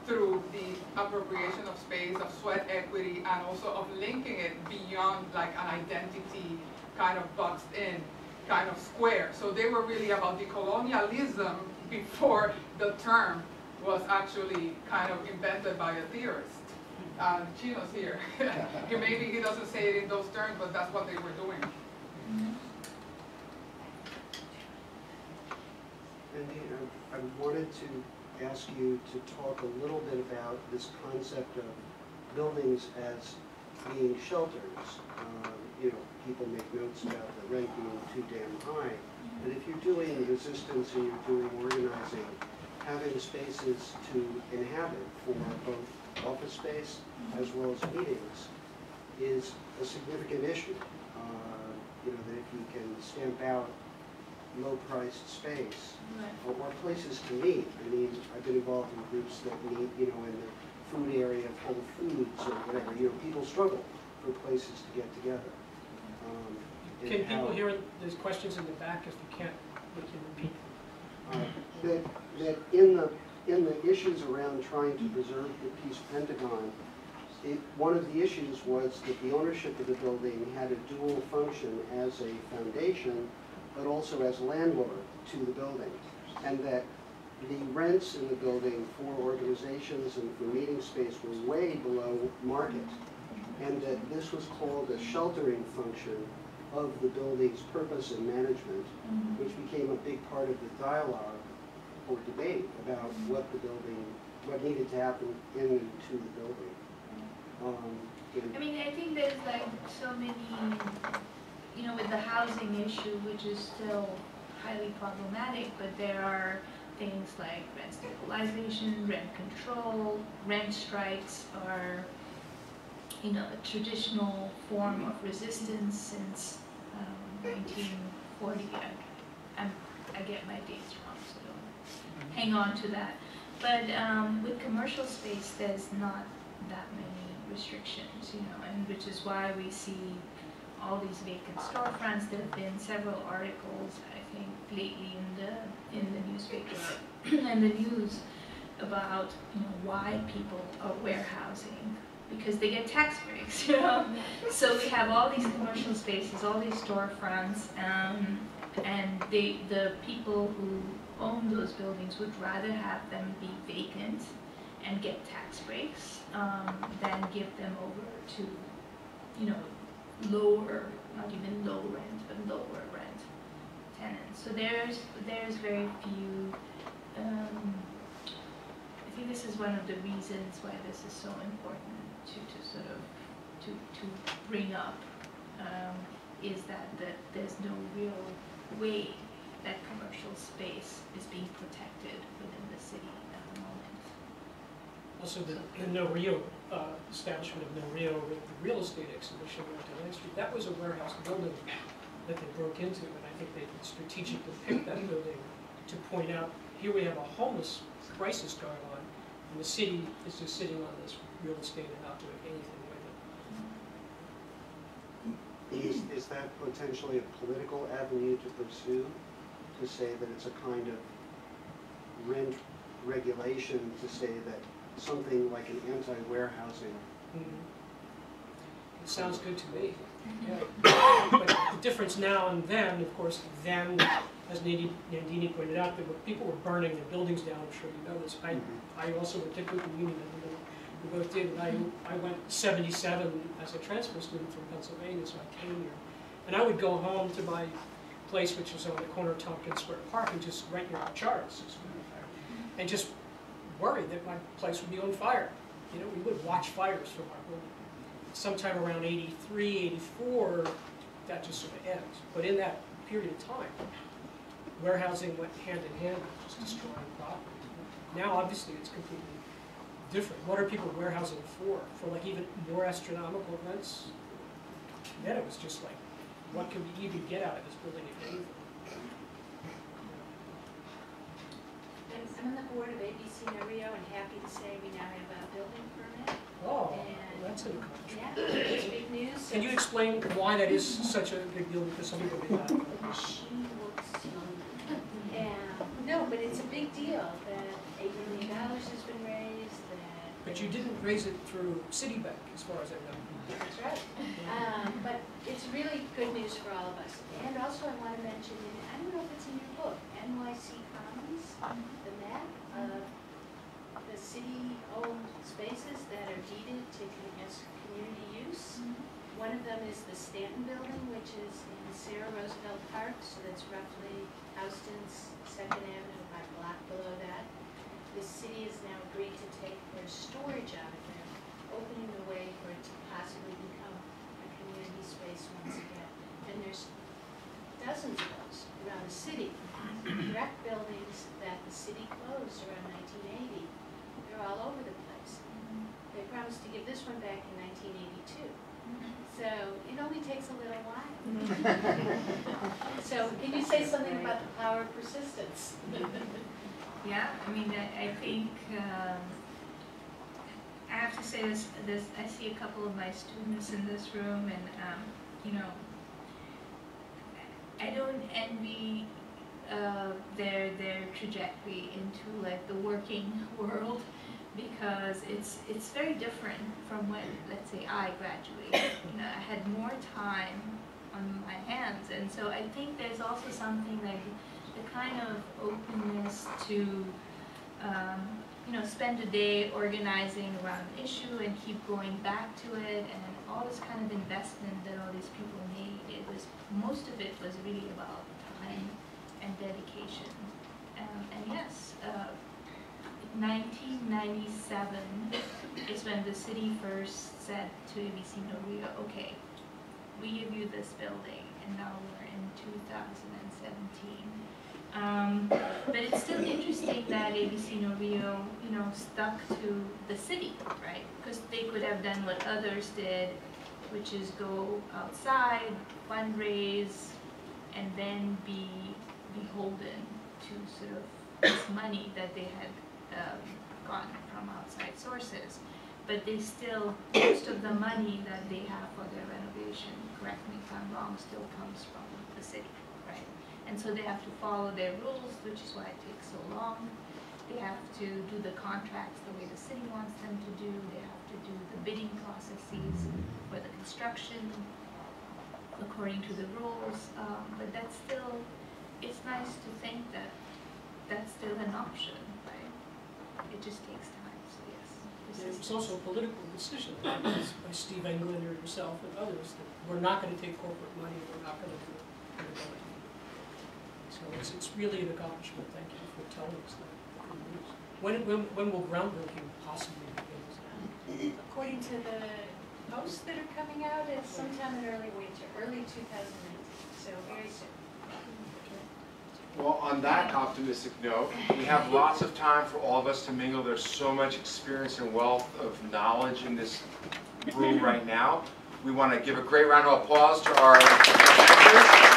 through the appropriation of space, of sweat equity, and also of linking it beyond like an identity kind of boxed in kind of square. So they were really about decolonialism before the term was actually kind of invented by a theorist. Chino's here. Maybe he doesn't say it in those terms, but that's what they were doing.
Nandini, I wanted to ask you to talk a little bit about this concept of buildings as being shelters. You know, people make notes about the rent being too damn high, but if you're doing resistance and you're doing organizing, having spaces to inhabit for both office space as well as meetings is a significant issue. You know, that if you can stamp out low-priced space or places to meet. I mean, I've been involved in groups that meet, you know, in the food area of Whole Foods or whatever. You know, people struggle for places to get together.
Can people hear there's questions in the back? If you can't, we can repeat.
That in the issues around trying to preserve the Peace Pentagon, one of the issues was that the ownership of the building had a dual function as a foundation, but also as landlord to the building, and that the rents in the building for organizations and for meeting space were way below market, and that this was called a sheltering function of the building's purpose and management, which became a big part of the dialogue or debate about what the building, what needed to happen in and to the building.
I mean, I think there's like so many, you know, with the housing issue, which is still highly problematic, but there are things like rent stabilization, rent control, rent strikes are, you know, a traditional form of resistance since 1940. I get my dates wrong, so don't hang on to that. But with commercial space, there's not that many restrictions, you know, and which is why we see all these vacant storefronts. There have been several articles, I think, lately in the newspaper and the news about, you know, why people are warehousing, because they get tax breaks, you know. So we have all these commercial spaces, all these storefronts, and the people who own those buildings would rather have them be vacant and get tax breaks than give them over to, you know, lower, not even low rent, but lower rent tenants. So there's very few. I think this is one of the reasons why this is so important to sort of to bring up, is that there's no real way that commercial space is being protected within the city at the moment.
Also, the No Rio establishment of No Rio, with the real estate exhibition on Main Street, that was a warehouse building that they broke into, and I think they strategically picked that building to point out, here we have a homeless crisis going on, and the city is just sitting on this real estate and not doing anything with it.
Is that potentially a political avenue to pursue, to say that it's a kind of rent regulation, to say that something like an anti-warehousing?
It sounds good to me. Yeah. But the difference now and then, of course, then, as Nandini pointed out, that people were burning their buildings down. I'm sure you know this. I also went to Cooper Union. We both did. And I went 77 as a transfer student from Pennsylvania, so I came here. And I would go home to my place, which was on the corner of Tompkins Square Park, and just write your charts, as a matter of fact. and just worried that my place would be on fire. You know, we would watch fires from our building. Sometime around 83, 84, that just sort of ends. But in that period of time, warehousing went hand in hand with just destroying property. Now, obviously, it's completely different. What are people warehousing for? For like even more astronomical rents? Then it was just like, what can we even get out of this building if anything?
I'm on the board of ABC No Rio and happy to say we now have a building permit.
Oh, well,
And
that's an accomplishment.
yeah, it's big news.
Can you explain why that is such a big deal? Because some people may not.
She looks young. And, no, but it's a big deal that $8 million has been raised, that.
But you didn't raise it through Citibank, as far as I know.
That's right. But it's really good news for all of us. And also I want to mention, I don't know if it's in your book, NYC Commons, the map of the city-owned spaces that are deeded to as community use. One of them is the Stanton Building, which is in Sarah Roosevelt Park, so that's roughly Houston's 2nd Avenue, by a block below that. The city has now agreed to take their storage out of there, opening the way for it to possibly become a community space once again. And there's dozens of those around the city. Direct buildings that the city closed around 1980. They're all over the place. They promised to give this one back in 1982. So it only takes a little while. So can you say something about the power of persistence?
Yeah, I mean, I think I have to say this. I see a couple of my students in this room, and you know, I don't envy their trajectory into like the working world, because it's very different from when, let's say, I graduated. You know, I had more time on my hands, and so I think there's also something like the kind of openness to you know, spend a day organizing around an issue and keep going back to it, and all this kind of investment that all these people made. It was, most of it was really about time and dedication. And yes, 1997 is when the city first said to ABC No Rio, okay, we give you this building, and now we're in 2017. But it's still interesting that ABC No Rio, you know, stuck to the city, right? Because they could have done what others did, which is go outside, fundraise, and then be beholden to sort of this money that they had gotten from outside sources. But they still, most of the money that they have for their renovation, correct me if I'm wrong, still comes from the city, right? And so they have to follow their rules, which is why it takes so long. They have to do the contracts the way the city wants them to do. They have to do the bidding processes for the construction according to the rules. But that's still, it's nice to think that that's still an option, right? It just takes time, so yes.
It's also a political decision by Steve England or yourself and others that we're not going to take corporate money, we're not going to do it. So it's really an accomplishment. Thank you for telling us that. When will groundbreaking possibly begin?
According to the posts that are coming out, it's sometime in early winter, early 2019, so very soon.
Well, on that optimistic note, we have lots of time for all of us to mingle. There's so much experience and wealth of knowledge in this room right now. We want to give a great round of applause to our presenters.